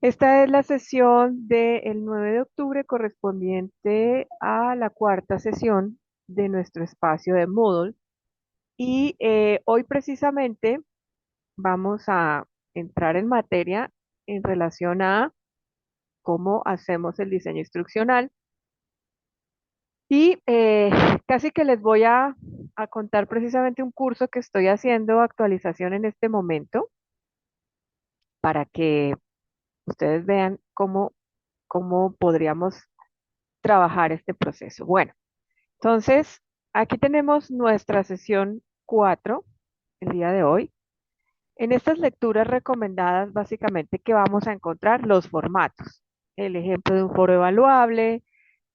Esta es la sesión del 9 de octubre correspondiente a la cuarta sesión de nuestro espacio de Moodle. Y hoy precisamente vamos a entrar en materia en relación a cómo hacemos el diseño instruccional. Y casi que les voy a contar precisamente un curso que estoy haciendo actualización en este momento para que ustedes vean cómo podríamos trabajar este proceso. Bueno, entonces aquí tenemos nuestra sesión 4 el día de hoy. En estas lecturas recomendadas, básicamente, que vamos a encontrar los formatos. El ejemplo de un foro evaluable,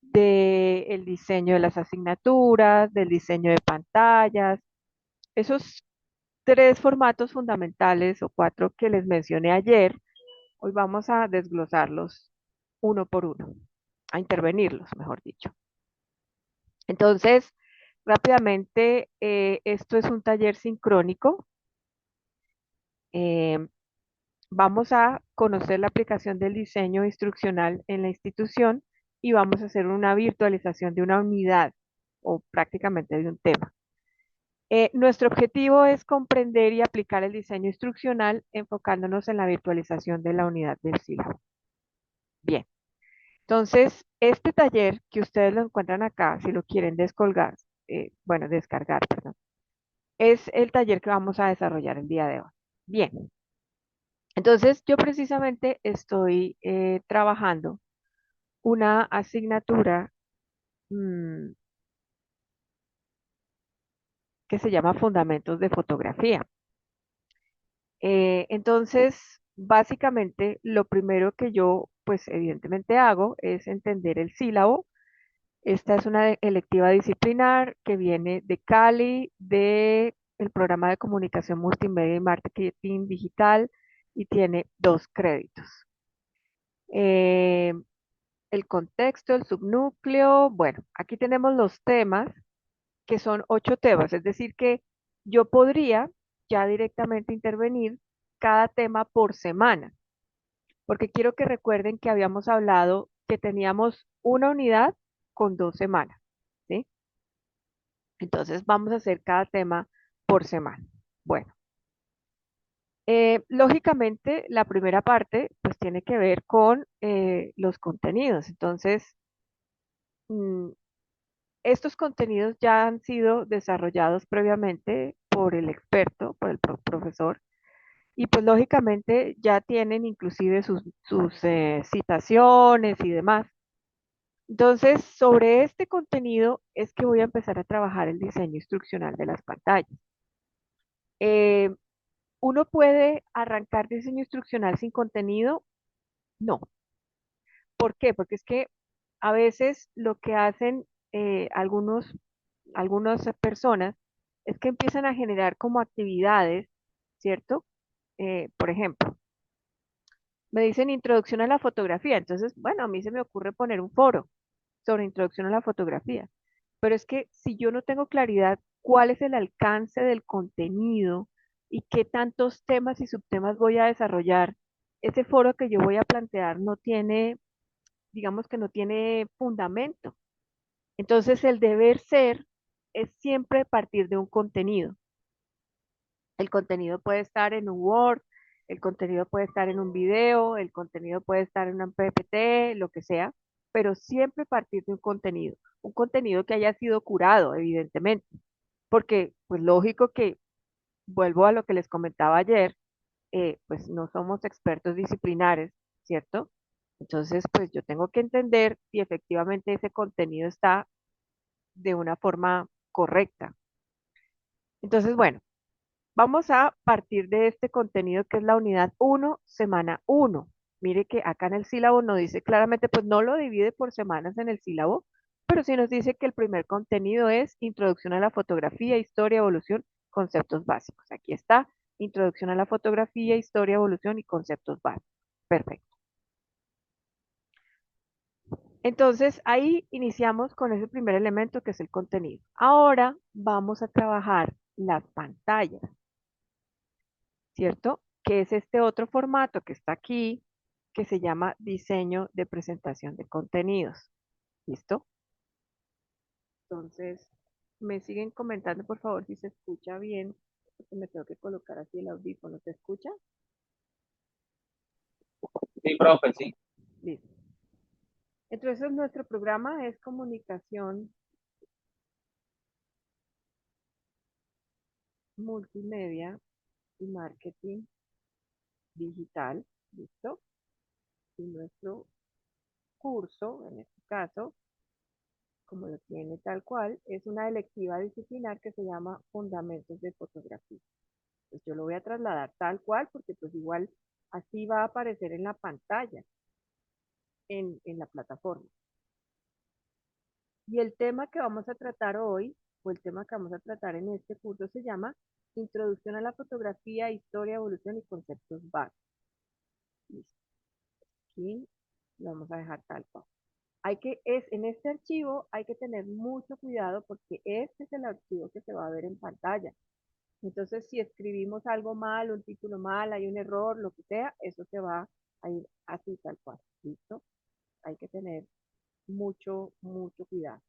del diseño de las asignaturas, del diseño de pantallas. Esos tres formatos fundamentales o cuatro que les mencioné ayer, hoy vamos a desglosarlos uno por uno, a intervenirlos, mejor dicho. Entonces, rápidamente, esto es un taller sincrónico. Eh, Vamos a conocer la aplicación del diseño instruccional en la institución y vamos a hacer una virtualización de una unidad o prácticamente de un tema. Nuestro objetivo es comprender y aplicar el diseño instruccional enfocándonos en la virtualización de la unidad del sílabo. Bien, entonces este taller que ustedes lo encuentran acá, si lo quieren descolgar, bueno, descargar, perdón, es el taller que vamos a desarrollar el día de hoy. Bien, entonces yo precisamente estoy trabajando una asignatura mm, que se llama Fundamentos de Fotografía. Entonces, básicamente, lo primero que yo, pues evidentemente hago es entender el sílabo. Esta es una electiva disciplinar que viene de Cali, de el programa de comunicación multimedia y marketing digital y tiene 2 créditos. Eh, el contexto, el subnúcleo, bueno, aquí tenemos los temas, que son 8 temas, es decir, que yo podría ya directamente intervenir cada tema por semana, porque quiero que recuerden que habíamos hablado que teníamos una unidad con 2 semanas, ¿sí? Entonces vamos a hacer cada tema por semana. Bueno, lógicamente la primera parte pues tiene que ver con los contenidos. Entonces, mm, estos contenidos ya han sido desarrollados previamente por el experto, por el profesor, y pues lógicamente ya tienen inclusive sus citaciones y demás. Entonces, sobre este contenido es que voy a empezar a trabajar el diseño instruccional de las pantallas. Eh, ¿Uno puede arrancar diseño instruccional sin contenido? No. ¿Por qué? Porque es que a veces lo que hacen algunas personas es que empiezan a generar como actividades, ¿cierto? Por ejemplo, me dicen introducción a la fotografía, entonces, bueno, a mí se me ocurre poner un foro sobre introducción a la fotografía, pero es que si yo no tengo claridad cuál es el alcance del contenido y qué tantos temas y subtemas voy a desarrollar, ese foro que yo voy a plantear no tiene, digamos que no tiene fundamento. Entonces, el deber ser es siempre partir de un contenido. El contenido puede estar en un Word, el contenido puede estar en un video, el contenido puede estar en un PPT, lo que sea, pero siempre partir de un contenido que haya sido curado, evidentemente, porque pues lógico que vuelvo a lo que les comentaba ayer, pues no somos expertos disciplinares, ¿cierto? Entonces, pues yo tengo que entender si efectivamente ese contenido está de una forma correcta. Entonces, bueno. Vamos a partir de este contenido que es la unidad 1, semana 1. Mire que acá en el sílabo nos dice claramente, pues no lo divide por semanas en el sílabo, pero sí nos dice que el primer contenido es introducción a la fotografía, historia, evolución, conceptos básicos. Aquí está, introducción a la fotografía, historia, evolución y conceptos básicos. Perfecto. Entonces ahí iniciamos con ese primer elemento que es el contenido. Ahora vamos a trabajar las pantallas. ¿Cierto? Que es este otro formato que está aquí, que se llama diseño de presentación de contenidos. ¿Listo? Entonces, me siguen comentando, por favor, si se escucha bien, porque me tengo que colocar así el audífono. ¿Se escucha? Sí, profe, sí. Listo. Entonces, nuestro programa es comunicación multimedia y marketing digital. ¿Listo? Y nuestro curso, en este caso, como lo tiene tal cual, es una electiva disciplinar que se llama Fundamentos de Fotografía. Pues yo lo voy a trasladar tal cual porque pues igual así va a aparecer en la pantalla, en la plataforma. Y el tema que vamos a tratar hoy, o el tema que vamos a tratar en este curso se llama Introducción a la fotografía, historia, evolución y conceptos básicos. Listo. Aquí lo vamos a dejar tal cual. En este archivo hay que tener mucho cuidado porque este es el archivo que se va a ver en pantalla. Entonces, si escribimos algo mal, un título mal, hay un error, lo que sea, eso se va a ir así tal cual. ¿Listo? Hay que tener mucho cuidado.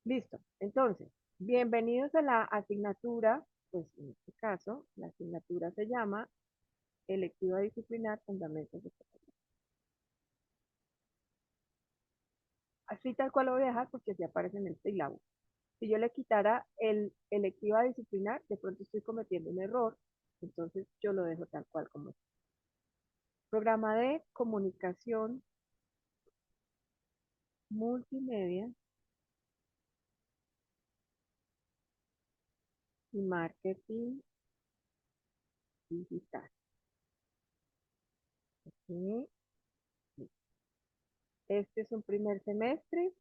Listo. Entonces, bienvenidos a la asignatura, pues en este caso, la asignatura se llama Electiva Disciplinar Fundamentos de Fotografía. Así tal cual lo voy a dejar porque así aparece en el sílabo. Si yo le quitara el electiva disciplinar, de pronto estoy cometiendo un error, entonces yo lo dejo tal cual como es. Programa de comunicación multimedia y marketing digital. ¿Sí? Este es un primer semestre.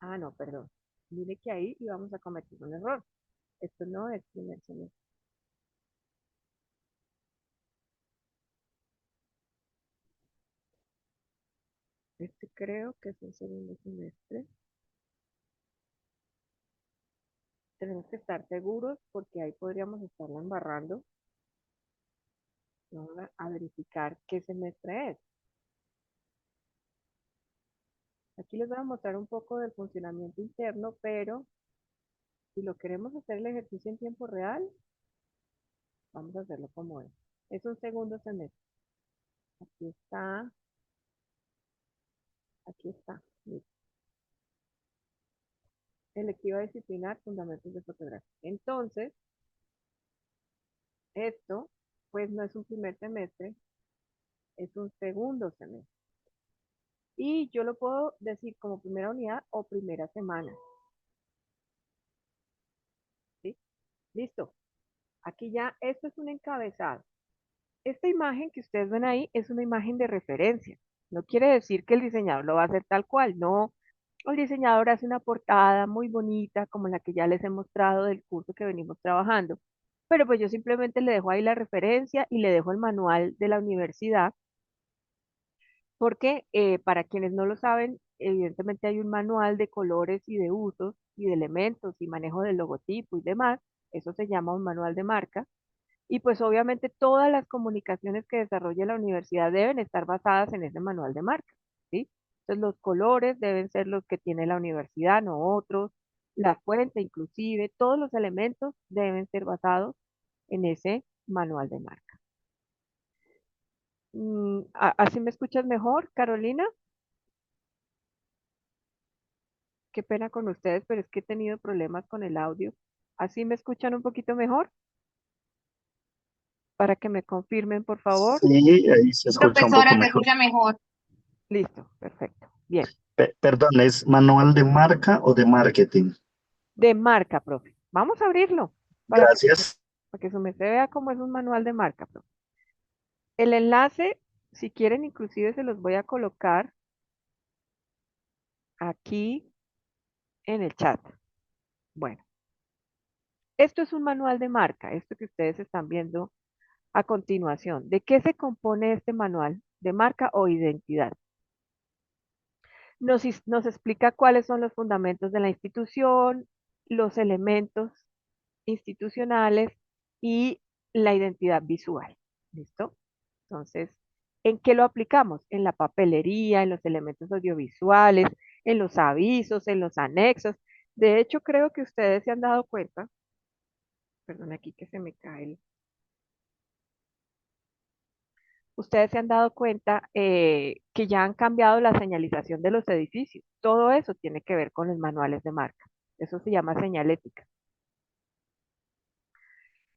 Ah, no, perdón. Mire que ahí íbamos a cometer un error. Esto no es primer semestre. Este creo que es un segundo semestre. Tenemos que estar seguros porque ahí podríamos estarla embarrando. Vamos a verificar qué semestre es. Aquí les voy a mostrar un poco del funcionamiento interno, pero si lo queremos hacer el ejercicio en tiempo real, vamos a hacerlo como es. Es un segundo semestre. Aquí está, aquí está. Listo. Electiva disciplinar, fundamentos de fotografía. Entonces, esto, pues no es un primer semestre, es un segundo semestre. Y yo lo puedo decir como primera unidad o primera semana. ¿Sí? Listo. Aquí ya, esto es un encabezado. Esta imagen que ustedes ven ahí es una imagen de referencia. No quiere decir que el diseñador lo va a hacer tal cual, no. El diseñador hace una portada muy bonita, como la que ya les he mostrado del curso que venimos trabajando. Pero pues yo simplemente le dejo ahí la referencia y le dejo el manual de la universidad, porque para quienes no lo saben, evidentemente hay un manual de colores y de usos y de elementos y manejo del logotipo y demás. Eso se llama un manual de marca. Y pues obviamente todas las comunicaciones que desarrolle la universidad deben estar basadas en ese manual de marca, ¿sí? Entonces los colores deben ser los que tiene la universidad, no otros. La fuente inclusive, todos los elementos deben ser basados en ese manual de marca. ¿Así me escuchas mejor, Carolina? Qué pena con ustedes, pero es que he tenido problemas con el audio. ¿Así me escuchan un poquito mejor? Para que me confirmen, por favor. Sí, ahí se escucha un poco Profesora, se mejor. escucha mejor. Listo, perfecto. Bien. Perdón, ¿es manual de marca o de marketing? De marca, profe. Vamos a abrirlo para que, Gracias. para que su merced vea cómo es un manual de marca, profe. El enlace, si quieren, inclusive se los voy a colocar aquí en el chat. Bueno, esto es un manual de marca, esto que ustedes están viendo a continuación. ¿De qué se compone este manual de marca o identidad? Nos explica cuáles son los fundamentos de la institución, los elementos institucionales y la identidad visual. ¿Listo? Entonces, ¿En qué lo aplicamos? En la papelería, en los elementos audiovisuales, en los avisos, en los anexos. De hecho, creo que ustedes se han dado cuenta, perdón, aquí que se me cae ustedes se han dado cuenta que ya han cambiado la señalización de los edificios. Todo eso tiene que ver con los manuales de marca. Eso se llama señalética.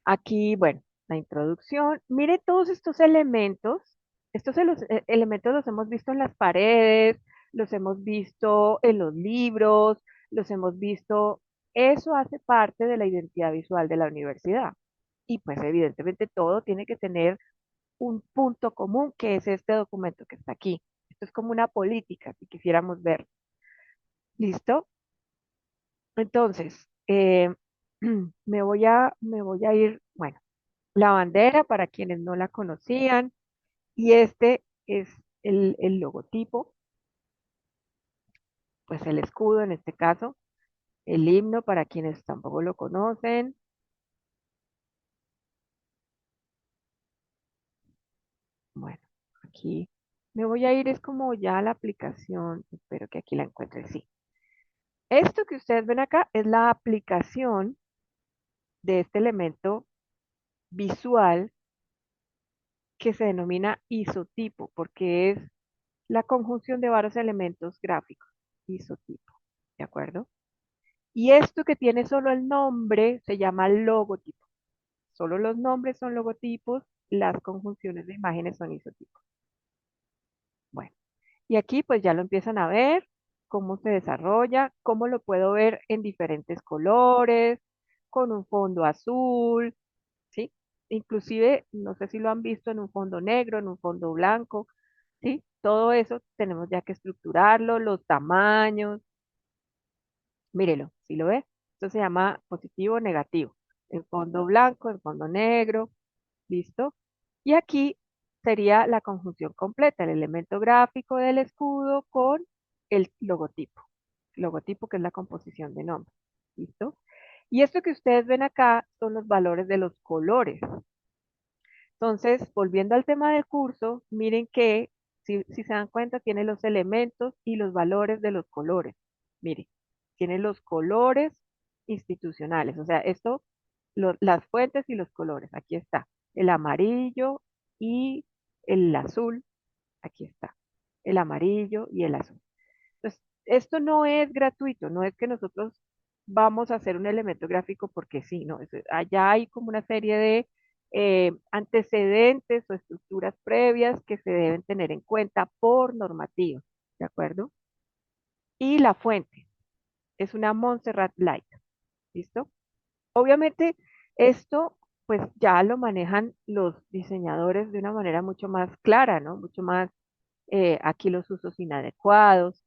Aquí, bueno, la introducción. Mire todos estos elementos. Elementos los hemos visto en las paredes, los hemos visto en los libros, los hemos visto. Eso hace parte de la identidad visual de la universidad. Y pues evidentemente todo tiene que tener un punto común, que es este documento que está aquí. Esto es como una política, si quisiéramos ver. ¿Listo? Entonces, me voy a ir, bueno, la bandera para quienes no la conocían, y este es el logotipo, pues el escudo en este caso, el himno para quienes tampoco lo conocen. Bueno, aquí me voy a ir, es como ya la aplicación, espero que aquí la encuentre, sí. Esto que ustedes ven acá es la aplicación de este elemento visual que se denomina isotipo, porque es la conjunción de varios elementos gráficos. Isotipo, ¿de acuerdo? Y esto que tiene solo el nombre se llama logotipo. Solo los nombres son logotipos, las conjunciones de imágenes son isotipos. Bueno, y aquí pues ya lo empiezan a ver, cómo se desarrolla, cómo lo puedo ver en diferentes colores, con un fondo azul, ¿sí? Inclusive, no sé si lo han visto en un fondo negro, en un fondo blanco, ¿sí? Todo eso tenemos ya que estructurarlo, los tamaños, mírelo, ¿sí lo ve? Esto se llama positivo o negativo. En fondo blanco, en fondo negro, ¿listo? Y aquí sería la conjunción completa, el elemento gráfico del escudo con el logotipo. Logotipo que es la composición de nombre, ¿listo? Y esto que ustedes ven acá son los valores de los colores. Entonces, volviendo al tema del curso, miren que, si se dan cuenta, tiene los elementos y los valores de los colores. Miren, tiene los colores institucionales, o sea, esto, las fuentes y los colores. Aquí está, el amarillo y el azul. Aquí está, el amarillo y el azul. Entonces, esto no es gratuito, no es que nosotros vamos a hacer un elemento gráfico porque sí, no, allá hay como una serie de antecedentes o estructuras previas que se deben tener en cuenta por normativa, ¿de acuerdo? Y la fuente es una Montserrat Light, ¿listo? Obviamente, esto pues ya lo manejan los diseñadores de una manera mucho más clara, ¿no? Mucho más, aquí los usos inadecuados.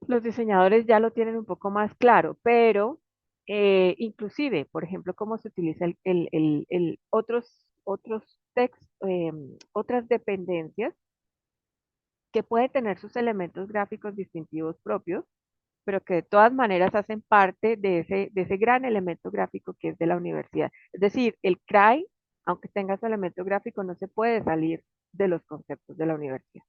Los diseñadores ya lo tienen un poco más claro, pero inclusive, por ejemplo, cómo se utiliza otros otras dependencias que pueden tener sus elementos gráficos distintivos propios, pero que de todas maneras hacen parte de ese gran elemento gráfico que es de la universidad. Es decir, el CRAI, aunque tenga su elemento gráfico, no se puede salir de los conceptos de la universidad.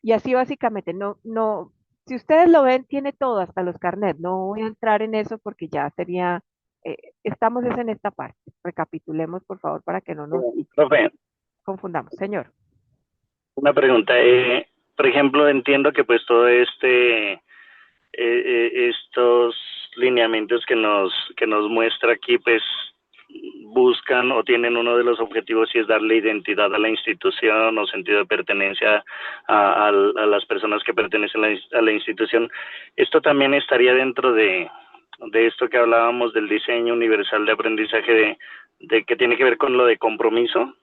Y así básicamente, no, no, si ustedes lo ven, tiene todo, hasta los carnets. No voy a entrar en eso porque ya sería, eh, estamos es en esta parte. Recapitulemos, por favor, para que no nos Profe, confundamos. Señor, una pregunta. Por ejemplo, entiendo que pues todo estos lineamientos que nos muestra aquí, pues buscan o tienen uno de los objetivos y es darle identidad a la institución o sentido de pertenencia a las personas que pertenecen a la institución. Esto también estaría dentro de esto que hablábamos del diseño universal de aprendizaje de que tiene que ver con lo de compromiso,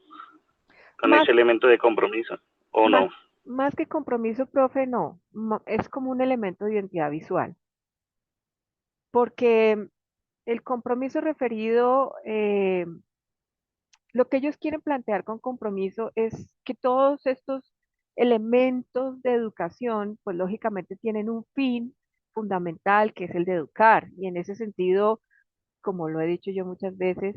con más, ese elemento de compromiso, ¿o más, no? más que compromiso, profe, no, es como un elemento de identidad visual, porque el compromiso referido, lo que ellos quieren plantear con compromiso es que todos estos elementos de educación, pues lógicamente tienen un fin fundamental que es el de educar. Y en ese sentido, como lo he dicho yo muchas veces,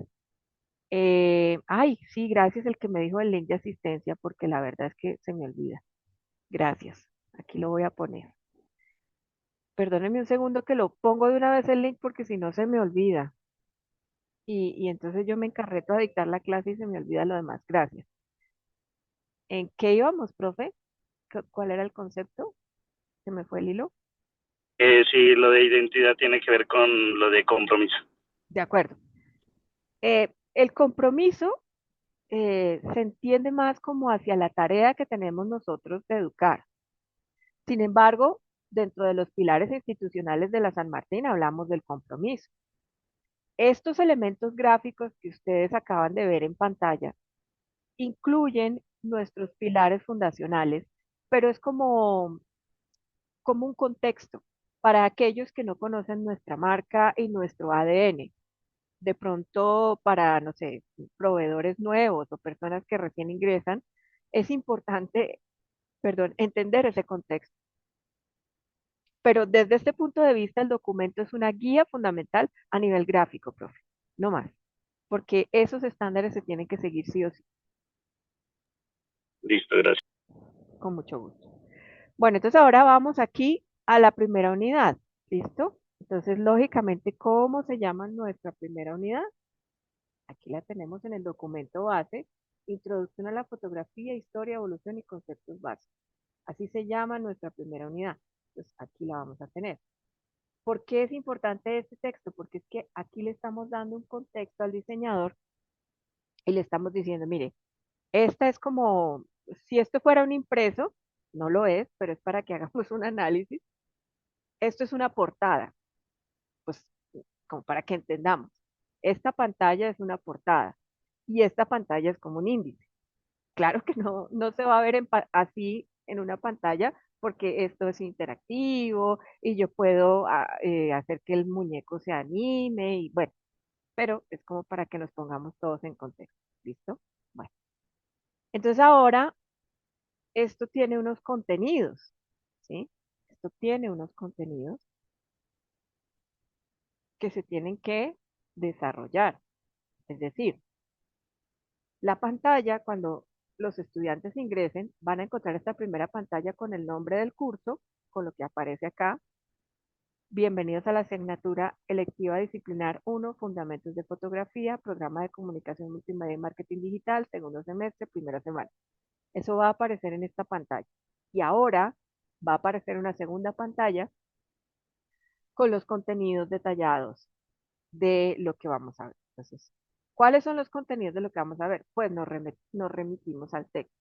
Ay, sí, gracias el que me dijo el link de asistencia, porque la verdad es que se me olvida. Gracias. Aquí lo voy a poner. Perdónenme un segundo que lo pongo de una vez el link porque si no se me olvida. Y entonces yo me encarreto a dictar la clase y se me olvida lo demás. Gracias. ¿En qué íbamos, profe? ¿Cuál era el concepto? Se me fue el hilo. Sí, lo de identidad tiene que ver con lo de compromiso. De acuerdo. El compromiso se entiende más como hacia la tarea que tenemos nosotros de educar. Sin embargo, dentro de los pilares institucionales de la San Martín hablamos del compromiso. Estos elementos gráficos que ustedes acaban de ver en pantalla incluyen nuestros pilares fundacionales, pero es como un contexto para aquellos que no conocen nuestra marca y nuestro ADN. De pronto, para, no sé, proveedores nuevos o personas que recién ingresan, es importante, perdón, entender ese contexto. Pero desde este punto de vista, el documento es una guía fundamental a nivel gráfico, profe, no más, porque esos estándares se tienen que seguir sí o sí, Listo, gracias. con mucho gusto. Bueno, entonces ahora vamos aquí a la primera unidad, ¿listo? Entonces, lógicamente, ¿cómo se llama nuestra primera unidad? Aquí la tenemos en el documento base, Introducción a la fotografía, historia, evolución y conceptos básicos. Así se llama nuestra primera unidad. Entonces, aquí la vamos a tener. ¿Por qué es importante este texto? Porque es que aquí le estamos dando un contexto al diseñador y le estamos diciendo, mire, esta es como, si esto fuera un impreso, no lo es, pero es para que hagamos un análisis. Esto es una portada, pues como para que entendamos. Esta pantalla es una portada y esta pantalla es como un índice. Claro que no se va a ver así en una pantalla porque esto es interactivo y yo puedo hacer que el muñeco se anime y bueno, pero es como para que nos pongamos todos en contexto. ¿Listo? Bueno, entonces ahora esto tiene unos contenidos, ¿sí? Esto tiene unos contenidos que se tienen que desarrollar. Es decir, la pantalla, cuando los estudiantes ingresen, van a encontrar esta primera pantalla con el nombre del curso, con lo que aparece acá. Bienvenidos a la asignatura electiva disciplinar 1, Fundamentos de Fotografía, Programa de Comunicación Multimedia y Marketing Digital, segundo semestre, primera semana. Eso va a aparecer en esta pantalla. Y ahora va a aparecer una segunda pantalla con los contenidos detallados de lo que vamos a ver. Entonces, ¿cuáles son los contenidos de lo que vamos a ver? Pues nos remitimos al texto.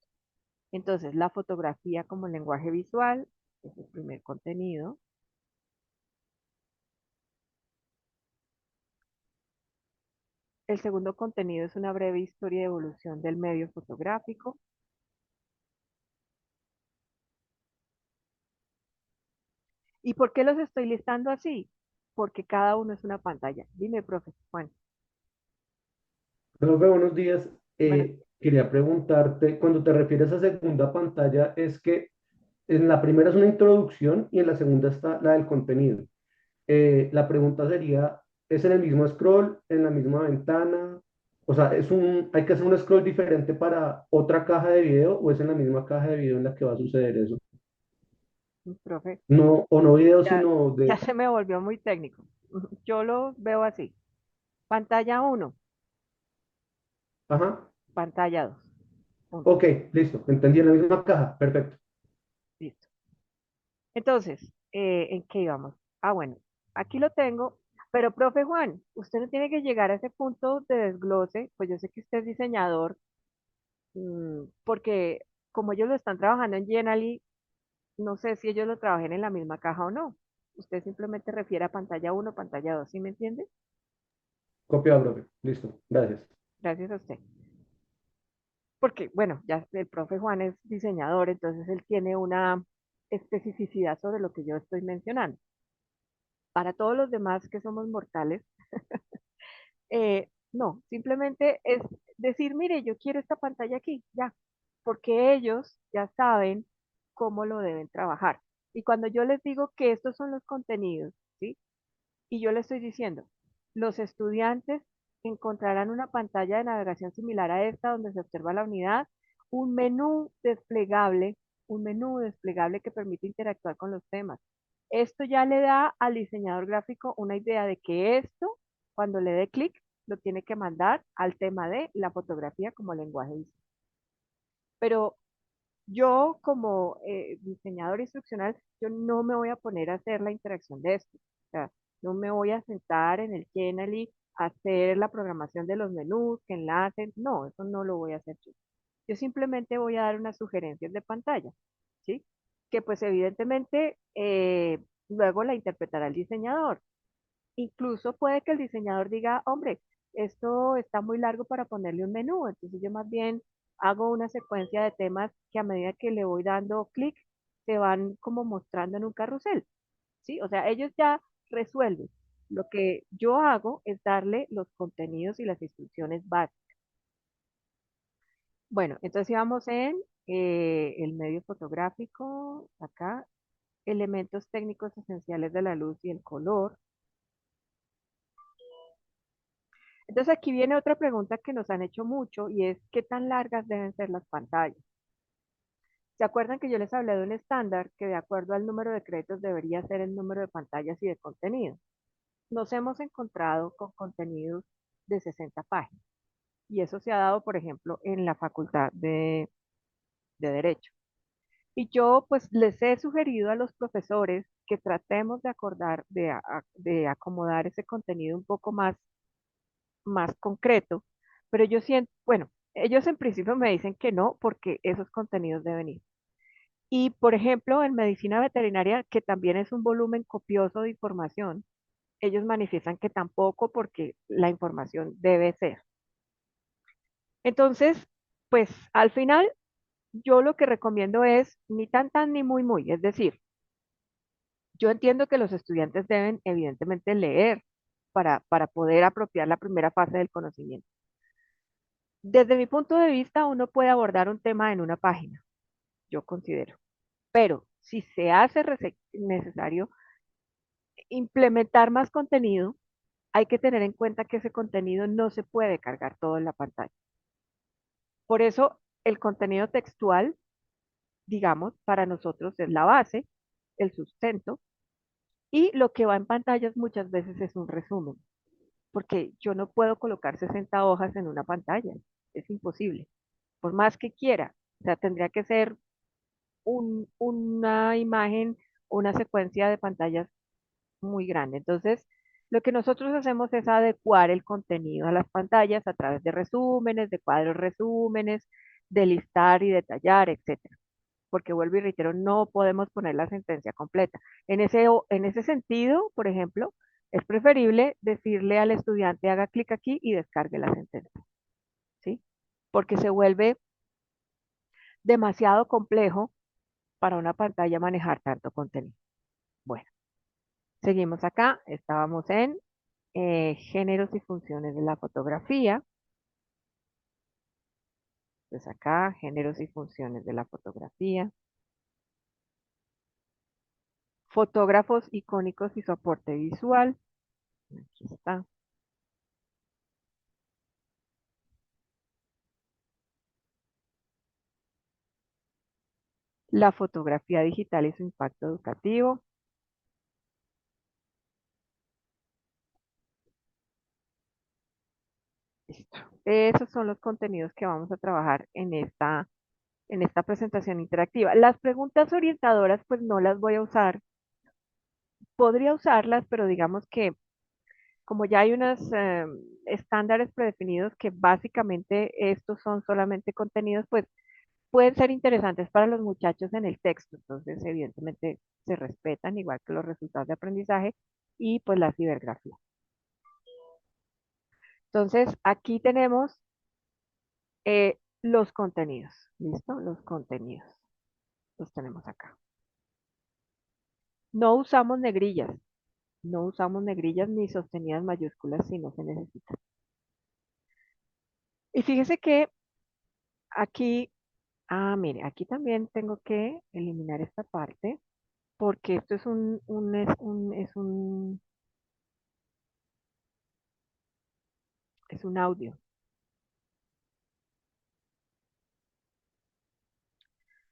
Entonces, la fotografía como lenguaje visual es el primer contenido. El segundo contenido es una breve historia de evolución del medio fotográfico. ¿Y por qué los estoy listando así? Porque cada uno es una pantalla. Dime, profe Juan. Profe, buenos días. Bueno, Quería preguntarte, cuando te refieres a segunda pantalla, es que en la primera es una introducción y en la segunda está la del contenido. La pregunta sería, ¿es en el mismo scroll, en la misma ventana? O sea, ¿hay que hacer un scroll diferente para otra caja de video o es en la misma caja de video en la que va a suceder eso? profe, No, o no video, ya, sino ya de... se me volvió muy técnico. Yo lo veo así. Pantalla uno, Ajá. pantalla 2. Punto. Ok, listo. Entendí, en la misma caja. Perfecto. Listo. Entonces, ¿en qué íbamos? Ah, bueno, aquí lo tengo, pero profe Juan, usted no tiene que llegar a ese punto de desglose, pues yo sé que usted es diseñador, porque como ellos lo están trabajando en Genially, no sé si ellos lo trabajen en la misma caja o no. Usted simplemente refiere a pantalla uno, pantalla 2, ¿sí me entiende? Copiado, profe. Listo. Gracias. Gracias a usted. Porque, bueno, ya el profe Juan es diseñador, entonces él tiene una especificidad sobre lo que yo estoy mencionando. Para todos los demás que somos mortales, no, simplemente es decir, mire, yo quiero esta pantalla aquí, ya, porque ellos ya saben cómo lo deben trabajar. Y cuando yo les digo que estos son los contenidos, ¿sí? Y yo les estoy diciendo, los estudiantes encontrarán una pantalla de navegación similar a esta donde se observa la unidad, un menú desplegable, un menú desplegable que permite interactuar con los temas. Esto ya le da al diseñador gráfico una idea de que esto, cuando le dé clic, lo tiene que mandar al tema de la fotografía como lenguaje visual. Pero yo como diseñador instruccional, yo no me voy a poner a hacer la interacción de esto. O sea, no me voy a sentar en el Genially a hacer la programación de los menús, que enlacen. No, eso no lo voy a hacer yo. Yo simplemente voy a dar unas sugerencias de pantalla, ¿sí? Que pues evidentemente luego la interpretará el diseñador. Incluso puede que el diseñador diga, hombre, esto está muy largo para ponerle un menú, entonces yo más bien hago una secuencia de temas que a medida que le voy dando clic, se van como mostrando en un carrusel, ¿sí? O sea, ellos ya resuelven. Lo que yo hago es darle los contenidos y las instrucciones básicas. Bueno, entonces íbamos en el medio fotográfico, acá, elementos técnicos esenciales de la luz y el color. Entonces aquí viene otra pregunta que nos han hecho mucho y es ¿qué tan largas deben ser las pantallas? ¿Se acuerdan que yo les hablé de un estándar que de acuerdo al número de créditos debería ser el número de pantallas y de contenido? Nos hemos encontrado con contenidos de 60 páginas y eso se ha dado, por ejemplo, en la Facultad de Derecho. Y yo pues les he sugerido a los profesores que tratemos de acordar, de acomodar ese contenido un poco más concreto, pero yo siento, bueno, ellos en principio me dicen que no, porque esos contenidos deben ir. Y por ejemplo, en medicina veterinaria, que también es un volumen copioso de información, ellos manifiestan que tampoco porque la información debe ser. Entonces, pues al final yo lo que recomiendo es ni tan tan ni muy muy, es decir, yo entiendo que los estudiantes deben evidentemente leer para poder apropiar la primera fase del conocimiento. Desde mi punto de vista, uno puede abordar un tema en una página, yo considero, pero si se hace necesario implementar más contenido, hay que tener en cuenta que ese contenido no se puede cargar todo en la pantalla. Por eso, el contenido textual, digamos, para nosotros es la base, el sustento, y lo que va en pantallas muchas veces es un resumen, porque yo no puedo colocar 60 hojas en una pantalla, es imposible, por más que quiera. O sea, tendría que ser una imagen, una secuencia de pantallas muy grande. Entonces, lo que nosotros hacemos es adecuar el contenido a las pantallas a través de resúmenes, de cuadros resúmenes, de listar y detallar, etcétera. Porque vuelvo y reitero, no podemos poner la sentencia completa. En ese sentido, por ejemplo, es preferible decirle al estudiante haga clic aquí y descargue la sentencia, ¿sí? Porque se vuelve demasiado complejo para una pantalla manejar tanto contenido. Bueno, seguimos acá. Estábamos en géneros y funciones de la fotografía. Pues acá, géneros y funciones de la fotografía. Fotógrafos icónicos y soporte visual. Aquí está. La fotografía digital y su impacto educativo. Listo. Esos son los contenidos que vamos a trabajar en esta presentación interactiva. Las preguntas orientadoras, pues no las voy a usar. Podría usarlas, pero digamos que como ya hay unos estándares predefinidos que básicamente estos son solamente contenidos, pues pueden ser interesantes para los muchachos en el texto. Entonces, evidentemente, se respetan igual que los resultados de aprendizaje y pues la cibergrafía. Entonces, aquí tenemos los contenidos. ¿Listo? Los contenidos. Los tenemos acá. No usamos negrillas. No usamos negrillas ni sostenidas mayúsculas si no se necesita. Y fíjese que aquí, mire, aquí también tengo que eliminar esta parte porque esto es es un es un audio.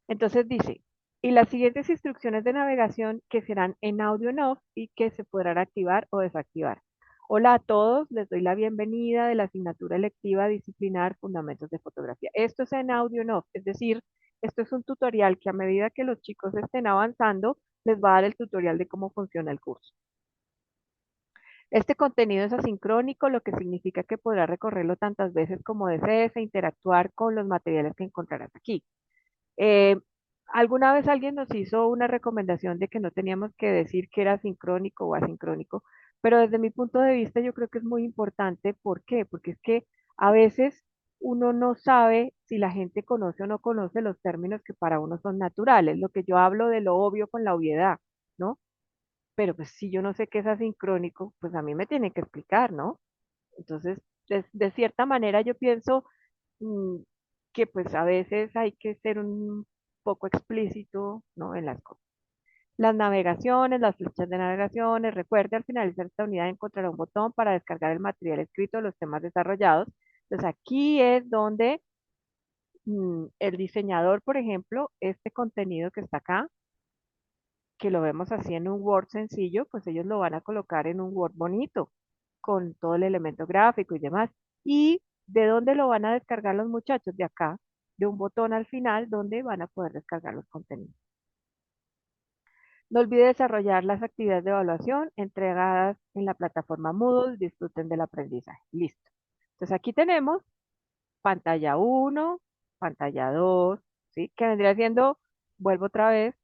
Entonces dice, y las siguientes instrucciones de navegación que serán en audio en off y que se podrán activar o desactivar. Hola a todos, les doy la bienvenida de la asignatura electiva disciplinar Fundamentos de Fotografía. Esto es en audio en off, es decir, esto es un tutorial que a medida que los chicos estén avanzando, les va a dar el tutorial de cómo funciona el curso. Este contenido es asincrónico, lo que significa que podrás recorrerlo tantas veces como desees e interactuar con los materiales que encontrarás aquí. Eh, alguna vez alguien nos hizo una recomendación de que no teníamos que decir que era sincrónico o asincrónico, pero desde mi punto de vista yo creo que es muy importante. ¿Por qué? Porque es que a veces uno no sabe si la gente conoce o no conoce los términos que para uno son naturales. Lo que yo hablo de lo obvio con la obviedad, ¿no? Pero pues si yo no sé qué es asincrónico, pues a mí me tienen que explicar, ¿no? Entonces, de cierta manera yo pienso mm, que pues a veces hay que ser un poco explícito, ¿no? En las cosas. Las navegaciones, las flechas de navegaciones, recuerde al finalizar esta unidad encontrará un botón para descargar el material escrito de los temas desarrollados. Entonces aquí es donde el diseñador, por ejemplo, este contenido que está acá, que lo vemos así en un Word sencillo, pues ellos lo van a colocar en un Word bonito, con todo el elemento gráfico y demás. ¿Y de dónde lo van a descargar los muchachos? De acá, de un botón al final donde van a poder descargar los contenidos. No olvide desarrollar las actividades de evaluación entregadas en la plataforma Moodle. Disfruten del aprendizaje. Listo. Entonces aquí tenemos pantalla uno, pantalla 2, ¿sí? Que vendría siendo, vuelvo otra vez,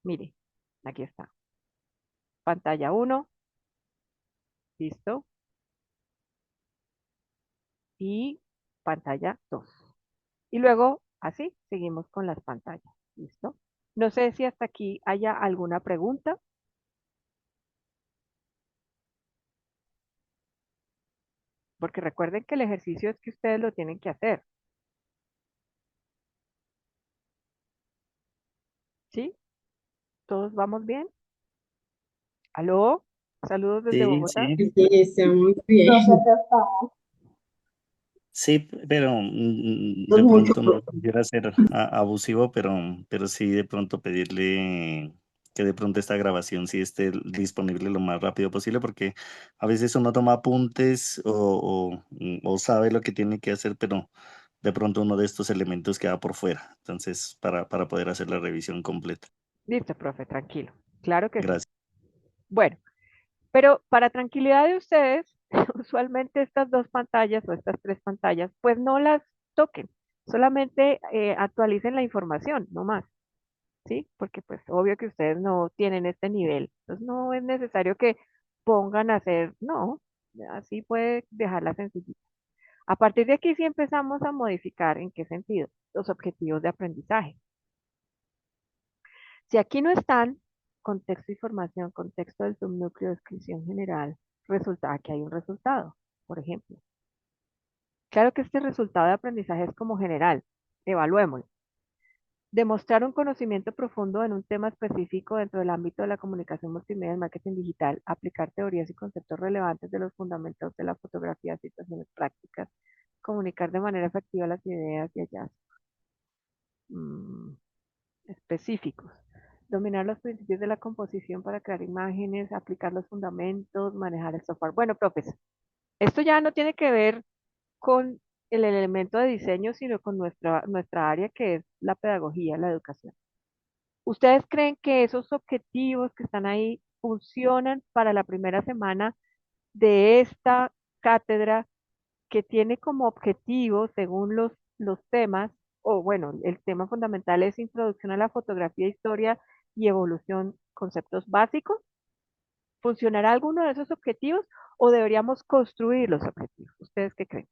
mire, aquí está. Pantalla uno, listo. Y pantalla 2. Y luego, así, seguimos con las pantallas. ¿Listo? No sé si hasta aquí haya alguna pregunta, porque recuerden que el ejercicio es que ustedes lo tienen que hacer. ¿Sí? ¿Todos vamos bien? ¿Aló? Saludos desde Sí, Bogotá. sí, Sí, está muy bien. sí, pero No es de mucho. pronto no quisiera ser abusivo, pero sí de pronto pedirle que de pronto esta grabación sí esté disponible lo más rápido posible, porque a veces uno toma apuntes o sabe lo que tiene que hacer, pero de pronto uno de estos elementos queda por fuera. Entonces, para poder hacer la revisión completa. Listo, profe, tranquilo. Claro que sí. Gracias. Bueno, pero para tranquilidad de ustedes, usualmente estas dos pantallas o estas tres pantallas, pues no las toquen. Solamente actualicen la información, no más. ¿Sí? Porque pues obvio que ustedes no tienen este nivel. Entonces no es necesario que pongan a hacer, no, así puede dejarla sencillita. A partir de aquí sí empezamos a modificar en qué sentido los objetivos de aprendizaje. Si aquí no están, contexto y formación, contexto del subnúcleo, descripción general, resulta, aquí hay un resultado, por ejemplo. Claro que este resultado de aprendizaje es como general, evaluémoslo. Demostrar un conocimiento profundo en un tema específico dentro del ámbito de la comunicación multimedia y marketing digital, aplicar teorías y conceptos relevantes de los fundamentos de la fotografía a situaciones prácticas, comunicar de manera efectiva las ideas y hallazgos mm, específicos, dominar los principios de la composición para crear imágenes, aplicar los fundamentos, manejar el software. Bueno, profesor, esto ya no tiene que ver con el elemento de diseño, sino con nuestra área que es la pedagogía, la educación. ¿Ustedes creen que esos objetivos que están ahí funcionan para la primera semana de esta cátedra que tiene como objetivo, según los temas, o bueno, el tema fundamental es introducción a la fotografía, historia y evolución, conceptos básicos? ¿Funcionará alguno de esos objetivos o deberíamos construir los objetivos? ¿Ustedes qué creen?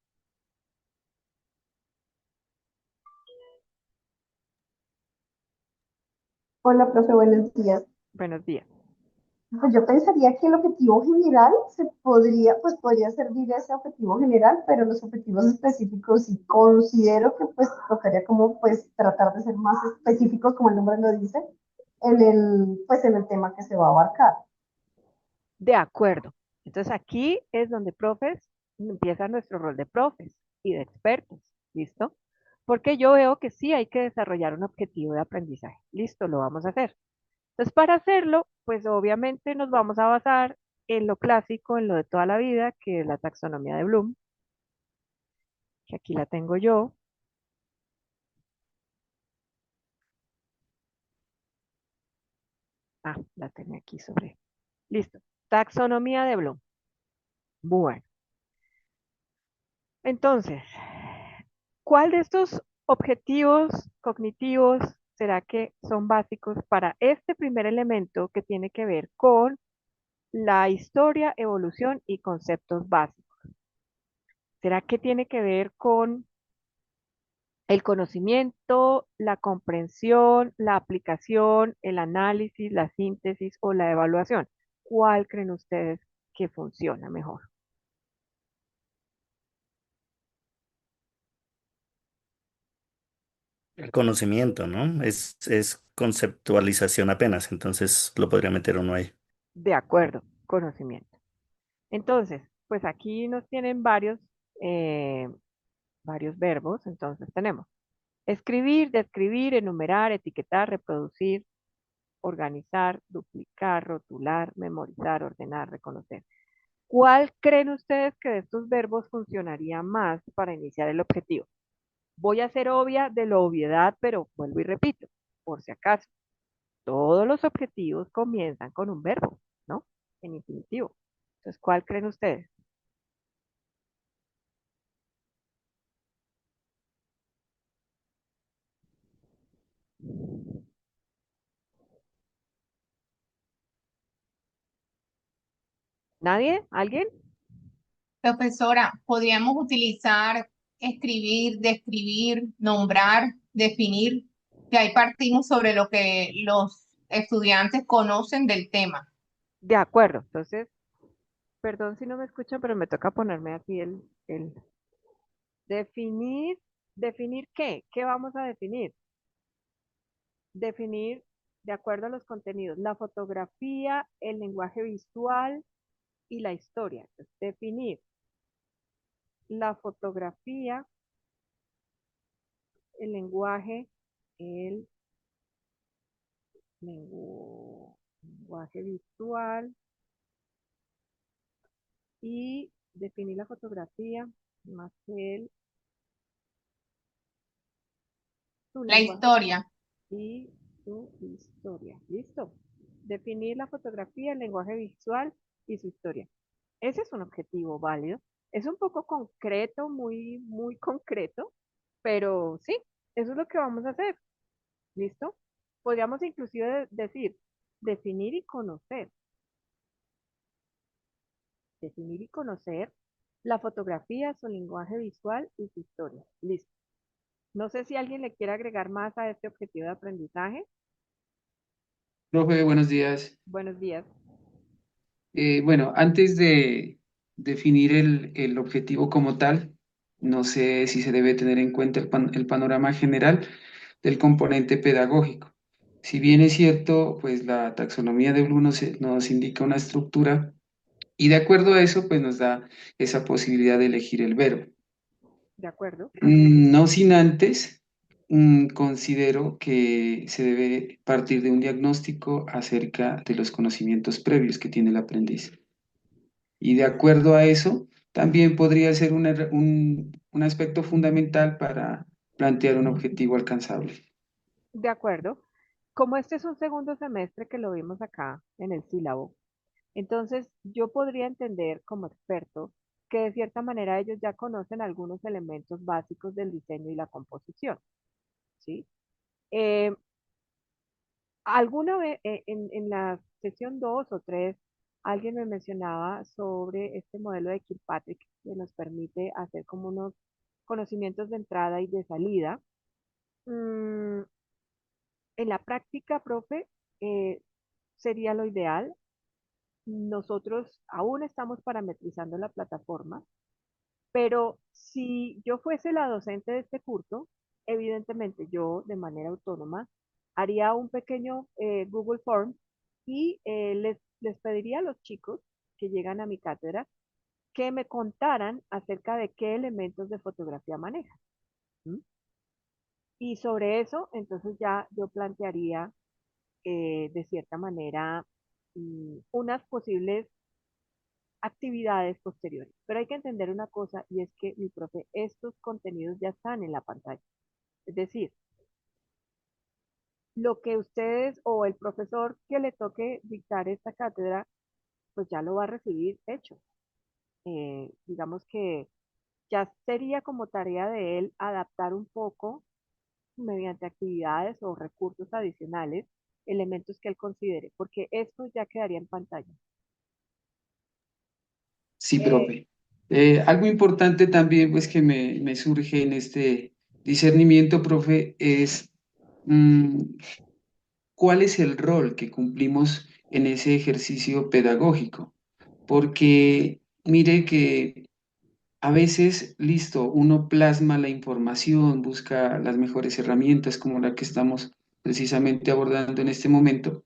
Hola, profe, buenos días. Buenos días. Pues yo pensaría que el objetivo general podría servir ese objetivo general, pero los objetivos específicos sí considero que pues tocaría como pues tratar de ser más específicos, como el nombre lo dice, en el tema que se va a abarcar. De acuerdo. Entonces aquí es donde, profes, empieza nuestro rol de profes y de expertos, ¿listo? Porque yo veo que sí hay que desarrollar un objetivo de aprendizaje. Listo, lo vamos a hacer. Entonces, para hacerlo, pues obviamente nos vamos a basar en lo clásico, en lo de toda la vida, que es la taxonomía de Bloom, que aquí la tengo yo. Ah, la tenía aquí sobre. Listo. Taxonomía de Bloom. Bueno, entonces, ¿cuál de estos objetivos cognitivos será que son básicos para este primer elemento que tiene que ver con la historia, evolución y conceptos básicos? ¿Será que tiene que ver con el conocimiento, la comprensión, la aplicación, el análisis, la síntesis o la evaluación? ¿Cuál creen ustedes que funciona mejor? El conocimiento, ¿no? Es conceptualización apenas, entonces lo podría meter uno ahí. De acuerdo, conocimiento. Entonces, pues aquí nos tienen eh, varios verbos. Entonces tenemos escribir, describir, enumerar, etiquetar, reproducir, organizar, duplicar, rotular, memorizar, ordenar, reconocer. ¿Cuál creen ustedes que de estos verbos funcionaría más para iniciar el objetivo? Voy a ser obvia de la obviedad, pero vuelvo y repito, por si acaso, todos los objetivos comienzan con un verbo, ¿no? En infinitivo. Entonces, ¿cuál creen ustedes? ¿Nadie? ¿Alguien? Profesora, podríamos utilizar escribir, describir, nombrar, definir, que ahí partimos sobre lo que los estudiantes conocen del tema. De acuerdo. Entonces, perdón si no me escuchan, pero me toca ponerme aquí el definir. ¿Definir qué? ¿Qué vamos a definir? Definir de acuerdo a los contenidos, la fotografía, el lenguaje visual y la historia. Entonces, definir la fotografía, el lenguaje, el lenguaje visual y definir la fotografía más que su La lenguaje historia. y su historia. ¿Listo? Definir la fotografía, el lenguaje visual y su historia. Ese es un objetivo válido. Es un poco concreto, muy concreto, pero sí, eso es lo que vamos a hacer. ¿Listo? Podríamos inclusive decir, definir y conocer. Definir y conocer la fotografía, su lenguaje visual y su historia. Listo. No sé si alguien le quiere agregar más a este objetivo de aprendizaje. Profe, buenos días. Buenos días. Bueno, antes de definir el objetivo como tal, no sé si se debe tener en cuenta el panorama general del componente pedagógico. Si bien es cierto, pues la taxonomía de Bloom nos indica una estructura y de acuerdo a eso, pues nos da esa posibilidad de elegir el verbo. ¿De acuerdo? No sin antes, considero que se debe partir de un diagnóstico acerca de los conocimientos previos que tiene el aprendiz. Y de acuerdo a eso, también podría ser un aspecto fundamental para plantear un objetivo alcanzable. De acuerdo. Como este es un segundo semestre que lo vimos acá en el sílabo, entonces yo podría entender como experto que de cierta manera ellos ya conocen algunos elementos básicos del diseño y la composición, ¿sí? Eh, alguna vez en la sesión 2 o 3 alguien me mencionaba sobre este modelo de Kirkpatrick que nos permite hacer como unos conocimientos de entrada y de salida. Mm, en la práctica, profe, eh, sería lo ideal. Nosotros aún estamos parametrizando la plataforma, pero si yo fuese la docente de este curso, evidentemente yo de manera autónoma haría un pequeño Google Form y les pediría a los chicos que llegan a mi cátedra que me contaran acerca de qué elementos de fotografía manejan. ¿M? Y sobre eso, entonces ya yo plantearía de cierta manera unas posibles actividades posteriores. Pero hay que entender una cosa y es que, mi profe, estos contenidos ya están en la pantalla. Es decir, lo que ustedes o el profesor que le toque dictar esta cátedra, pues ya lo va a recibir hecho. Digamos que ya sería como tarea de él adaptar un poco mediante actividades o recursos adicionales, elementos que él considere, porque esto ya quedaría en pantalla. Sí, Eh, profe. Algo importante también, pues, que me surge en este discernimiento, profe, es mm, cuál es el rol que cumplimos en ese ejercicio pedagógico. Porque mire que a veces, listo, uno plasma la información, busca las mejores herramientas como la que estamos precisamente abordando en este momento,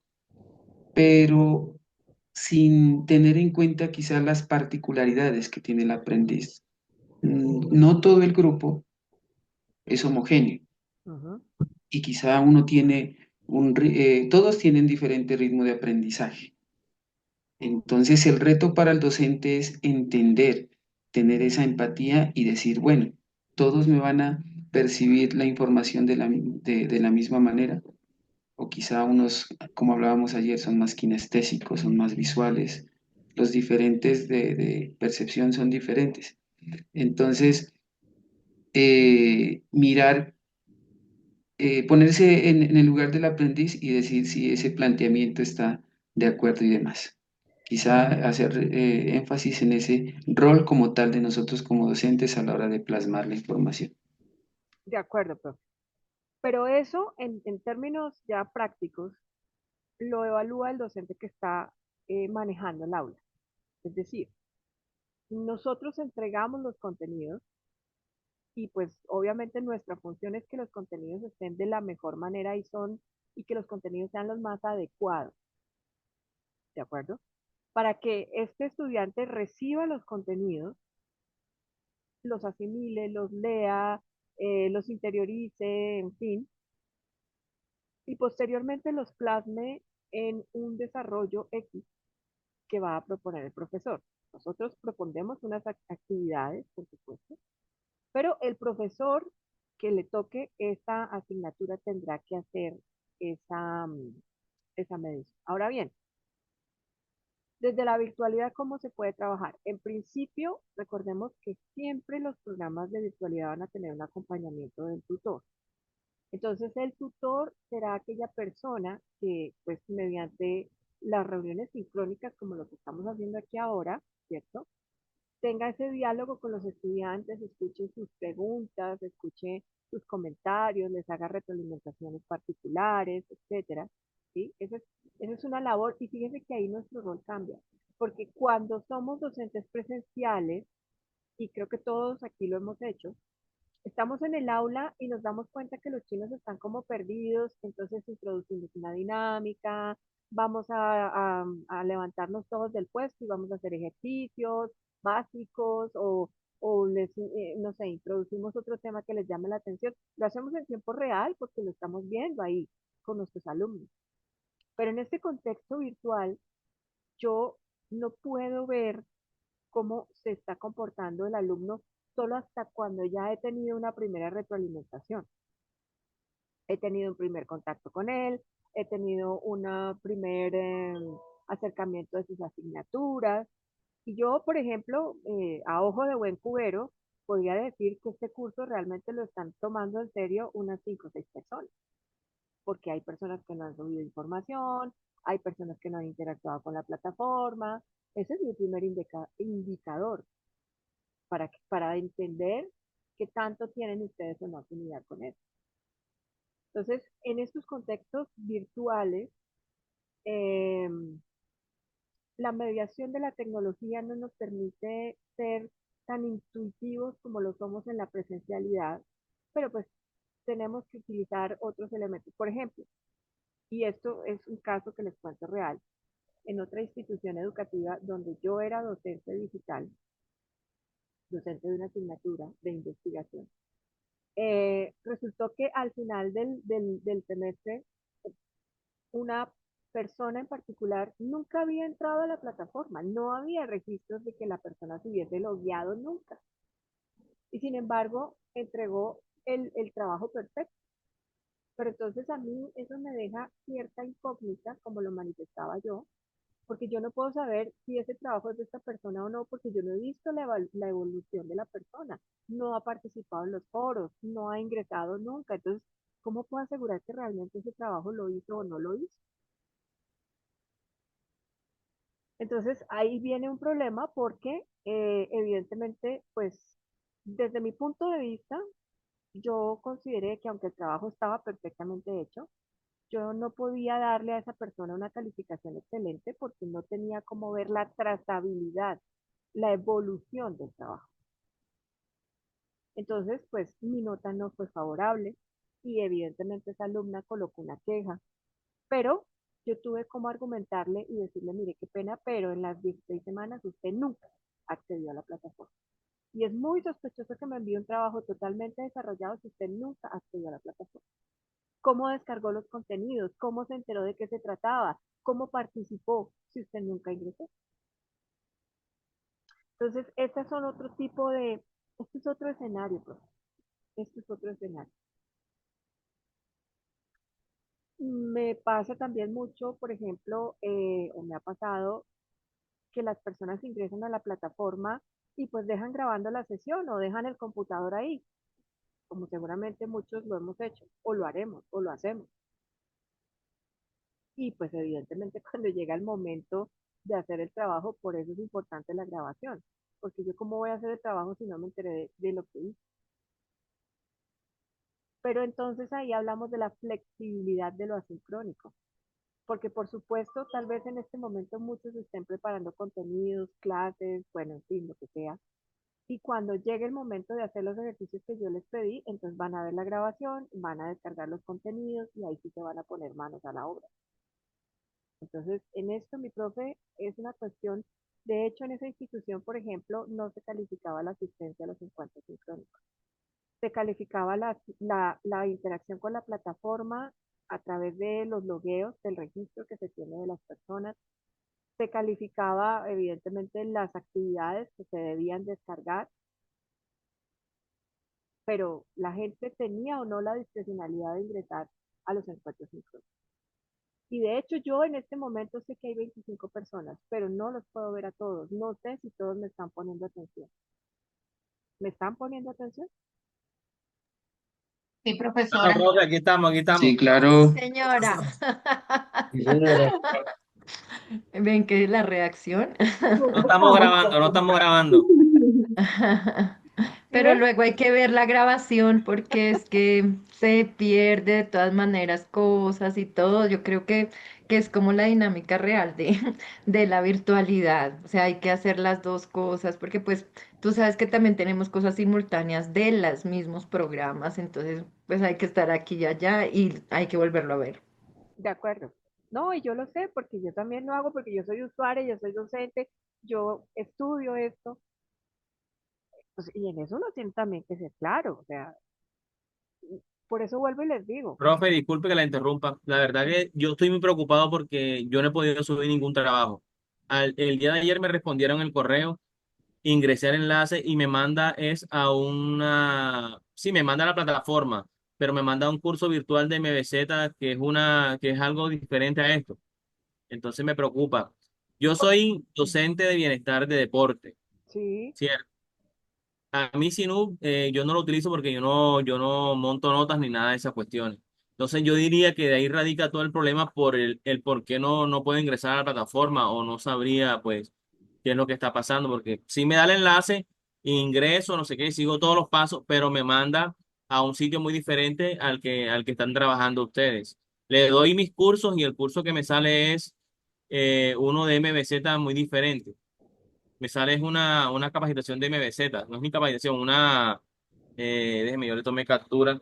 pero sin tener en cuenta quizás las particularidades que tiene el aprendiz. No todo el grupo es homogéneo ujú, y quizá uno tiene todos tienen diferente ritmo de aprendizaje. Entonces, el reto para el docente es entender, tener esa empatía y decir, bueno, todos me van a percibir la información de la misma manera, o quizá unos, como hablábamos ayer, son más kinestésicos, son más visuales, los diferentes de percepción son diferentes. Entonces, mirar, ponerse en el lugar del aprendiz y decir si ese planteamiento está de acuerdo y demás. Quizá hacer énfasis en ese rol como tal de nosotros como docentes a la hora de plasmar la información. de acuerdo, profe. Pero eso, en términos ya prácticos, lo evalúa el docente que está manejando el aula. Es decir, nosotros entregamos los contenidos y pues obviamente nuestra función es que los contenidos estén de la mejor manera y que los contenidos sean los más adecuados, ¿de acuerdo? Para que este estudiante reciba los contenidos, los asimile, los lea, los interiorice, en fin, y posteriormente los plasme en un desarrollo X que va a proponer el profesor. Nosotros proponemos unas actividades, por supuesto, pero el profesor que le toque esta asignatura tendrá que hacer esa, esa medición. Ahora bien, desde la virtualidad, ¿cómo se puede trabajar? En principio, recordemos que siempre los programas de virtualidad van a tener un acompañamiento del tutor. Entonces, el tutor será aquella persona que, pues, mediante las reuniones sincrónicas, como lo que estamos haciendo aquí ahora, ¿cierto? Tenga ese diálogo con los estudiantes, escuche sus preguntas, escuche sus comentarios, les haga retroalimentaciones particulares, etcétera, ¿sí? Esa es una labor y fíjense que ahí nuestro rol cambia, porque cuando somos docentes presenciales, y creo que todos aquí lo hemos hecho, estamos en el aula y nos damos cuenta que los chinos están como perdidos, entonces introducimos una dinámica, vamos a levantarnos todos del puesto y vamos a hacer ejercicios básicos o les, no sé, introducimos otro tema que les llame la atención. Lo hacemos en tiempo real porque lo estamos viendo ahí con nuestros alumnos. Pero en este contexto virtual, yo no puedo ver cómo se está comportando el alumno solo hasta cuando ya he tenido una primera retroalimentación. He tenido un primer contacto con él, he tenido un primer acercamiento de sus asignaturas. Y yo, por ejemplo, a ojo de buen cubero, podría decir que este curso realmente lo están tomando en serio unas 5 o 6 personas, porque hay personas que no han subido información, hay personas que no han interactuado con la plataforma. Ese es mi primer indicador para entender qué tanto tienen ustedes o no afinidad con eso. Entonces, en estos contextos virtuales, eh, la mediación de la tecnología no nos permite ser tan intuitivos como lo somos en la presencialidad, pero pues tenemos que utilizar otros elementos. Por ejemplo, y esto es un caso que les cuento real, en otra institución educativa donde yo era docente digital, docente de una asignatura de investigación. Resultó que al final del semestre, una persona en particular nunca había entrado a la plataforma, no había registros de que la persona se hubiese logueado nunca. Y sin embargo, entregó el trabajo perfecto. Pero entonces a mí eso me deja cierta incógnita, como lo manifestaba yo, porque yo no puedo saber si ese trabajo es de esta persona o no, porque yo no he visto la evolución de la persona, no ha participado en los foros, no ha ingresado nunca. Entonces, ¿cómo puedo asegurar que realmente ese trabajo lo hizo o no lo hizo? Entonces, ahí viene un problema porque evidentemente, pues, desde mi punto de vista, yo consideré que aunque el trabajo estaba perfectamente hecho, yo no podía darle a esa persona una calificación excelente porque no tenía cómo ver la trazabilidad, la evolución del trabajo. Entonces, pues mi nota no fue favorable y evidentemente esa alumna colocó una queja, pero yo tuve como argumentarle y decirle, mire, qué pena, pero en las 16 semanas usted nunca accedió a la plataforma. Y es muy sospechoso que me envíe un trabajo totalmente desarrollado si usted nunca accedió a la plataforma. ¿Cómo descargó los contenidos? ¿Cómo se enteró de qué se trataba? ¿Cómo participó si usted nunca ingresó? Entonces, estas son otro tipo de, este es otro escenario, profe. Este es otro escenario. Me pasa también mucho, por ejemplo, o me ha pasado que las personas ingresan a la plataforma y pues dejan grabando la sesión o dejan el computador ahí, como seguramente muchos lo hemos hecho, o lo haremos, o lo hacemos. Y pues evidentemente cuando llega el momento de hacer el trabajo, por eso es importante la grabación, porque yo cómo voy a hacer el trabajo si no me enteré de lo que hice. Pero entonces ahí hablamos de la flexibilidad de lo asincrónico, porque por supuesto tal vez en este momento muchos estén preparando contenidos, clases, bueno, en fin, lo que sea. Y cuando llegue el momento de hacer los ejercicios que yo les pedí, entonces van a ver la grabación, van a descargar los contenidos y ahí sí se van a poner manos a la obra. Entonces, en esto mi profe es una cuestión, de hecho en esa institución, por ejemplo, no se calificaba la asistencia a los encuentros sincrónicos, se calificaba la interacción con la plataforma a través de los logueos, del registro que se tiene de las personas, se calificaba evidentemente las actividades que se debían descargar, pero la gente tenía o no la discrecionalidad de ingresar a los encuentros sincrónicos. Y de hecho yo en este momento sé que hay 25 personas, pero no los puedo ver a todos. No sé si todos me están poniendo atención. ¿Me están poniendo atención? Sí, No, profesora. profe, aquí estamos, aquí estamos. Sí, claro. Señora, Sí, señora. ven que la reacción. No estamos grabando, no estamos grabando. ¿Sí Pero ven? luego hay que ver la grabación porque es que se pierde de todas maneras cosas y todo. Yo creo que es como la dinámica real de la virtualidad. O sea, hay que hacer las dos cosas porque pues tú sabes que también tenemos cosas simultáneas de los mismos programas. Entonces, pues hay que estar aquí y allá y hay que volverlo a ver. De acuerdo. No, y yo lo sé porque yo también lo hago porque yo soy usuaria, yo soy docente, yo estudio esto, pues, y en eso uno tiene también que ser claro, o sea, por eso vuelvo y les digo, Profe, disculpe que la interrumpa. La verdad que yo estoy muy preocupado porque yo no he podido subir ningún trabajo. El día de ayer me respondieron el correo, ingresé al enlace y me manda es a una, sí, me manda a la plataforma, pero me manda a un curso virtual de MBZ que es algo diferente a esto. Entonces me preocupa. Yo soy docente de bienestar de deporte, sí, ¿cierto? A mí Sinú, yo no lo utilizo porque yo no monto notas ni nada de esas cuestiones. Entonces yo diría que de ahí radica todo el problema por el por qué no puedo ingresar a la plataforma o no sabría pues qué es lo que está pasando, porque si me da el enlace, ingreso, no sé qué, sigo todos los pasos, pero me manda a un sitio muy diferente al que están trabajando ustedes. Le doy mis cursos y el curso que me sale es uno de MBZ muy diferente. Me sale es una capacitación de MBZ, no es mi capacitación, déjeme, yo le tomé captura,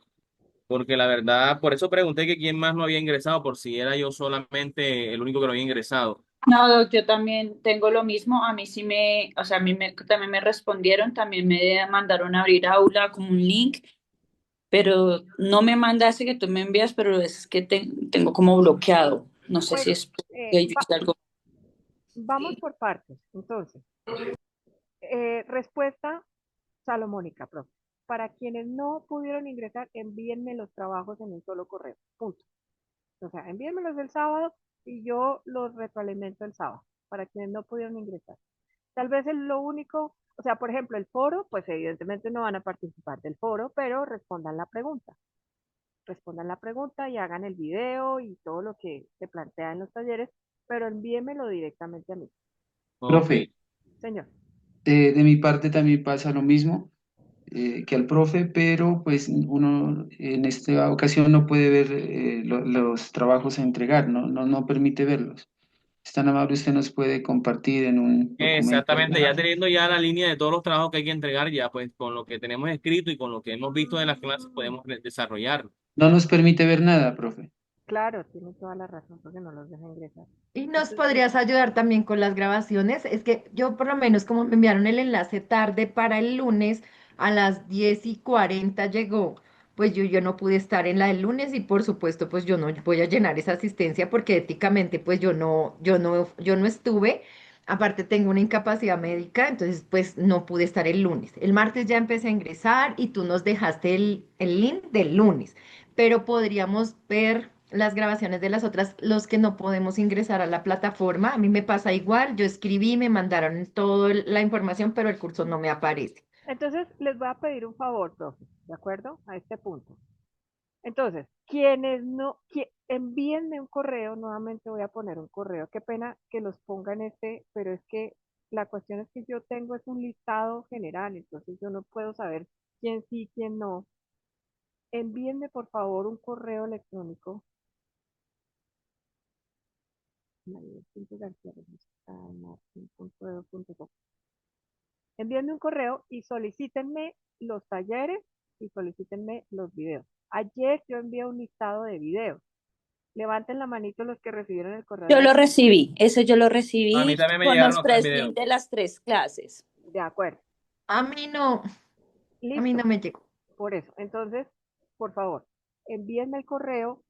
porque la verdad, por eso pregunté que quién más no había ingresado, por si era yo solamente el único que no había ingresado. No, Doc, yo también tengo lo mismo. A mí sí o sea, también me respondieron, también me mandaron a abrir aula como un link, pero no me manda ese que tú me envías, pero es que tengo como bloqueado. No sé si Bueno, es porque yo hice algo. vamos por partes. Entonces, respuesta salomónica, profe. Para quienes no pudieron ingresar, envíenme los trabajos en un solo correo. Punto. O sea, envíenmelos el sábado y yo los retroalimento el sábado, para quienes no pudieron ingresar. Tal vez es lo único, o sea, por ejemplo, el foro, pues evidentemente no van a participar del foro, pero respondan la pregunta. Respondan la pregunta y hagan el video y todo lo que se plantea en los talleres, pero envíenmelo directamente a mí. Ok. Profe, Señor. de mi parte también pasa lo mismo que al profe, pero pues uno en esta ocasión no puede ver los trabajos a entregar, no permite verlos. Es tan amable, usted nos puede compartir en un documento Exactamente, alguna. ya teniendo ya la línea de todos los trabajos que hay que entregar, ya pues con lo que tenemos escrito y con lo que hemos visto de las clases podemos desarrollarlo. No nos permite ver nada, profe. Claro, tiene toda la razón porque no los deja ingresar. Y nos Entonces, podrías ayudar también con las grabaciones. Es que yo por lo menos como me enviaron el enlace tarde para el lunes, a las 10:40 llegó. Pues yo no pude estar en la del lunes y por supuesto pues yo no voy a llenar esa asistencia porque éticamente pues yo no estuve. Aparte tengo una incapacidad médica, entonces pues no pude estar el lunes. El martes ya empecé a ingresar y tú nos dejaste el link del lunes, pero podríamos ver las grabaciones de las otras, los que no podemos ingresar a la plataforma. A mí me pasa igual, yo escribí, me mandaron toda la información, pero el curso no me aparece. entonces, les voy a pedir un favor, profe, ¿de acuerdo? A este punto. Entonces, quienes no, envíenme un correo, nuevamente voy a poner un correo, qué pena que los pongan pero es que la cuestión es que yo tengo es un listado general, entonces yo no puedo saber quién sí, quién no. Envíenme por favor un correo electrónico. maría.garcía@martin.edu.co. Envíenme un correo y solicítenme los talleres y solicítenme los videos. Ayer yo envié un listado de videos. Levanten la manito los que recibieron el correo de Yo la... lo recibí, ese yo lo A mí recibí también me con llegaron los los tres tres videos. links de las tres clases. De acuerdo. A mí no, a mí no Listo. me llegó. Por eso. Entonces, por favor, envíenme el correo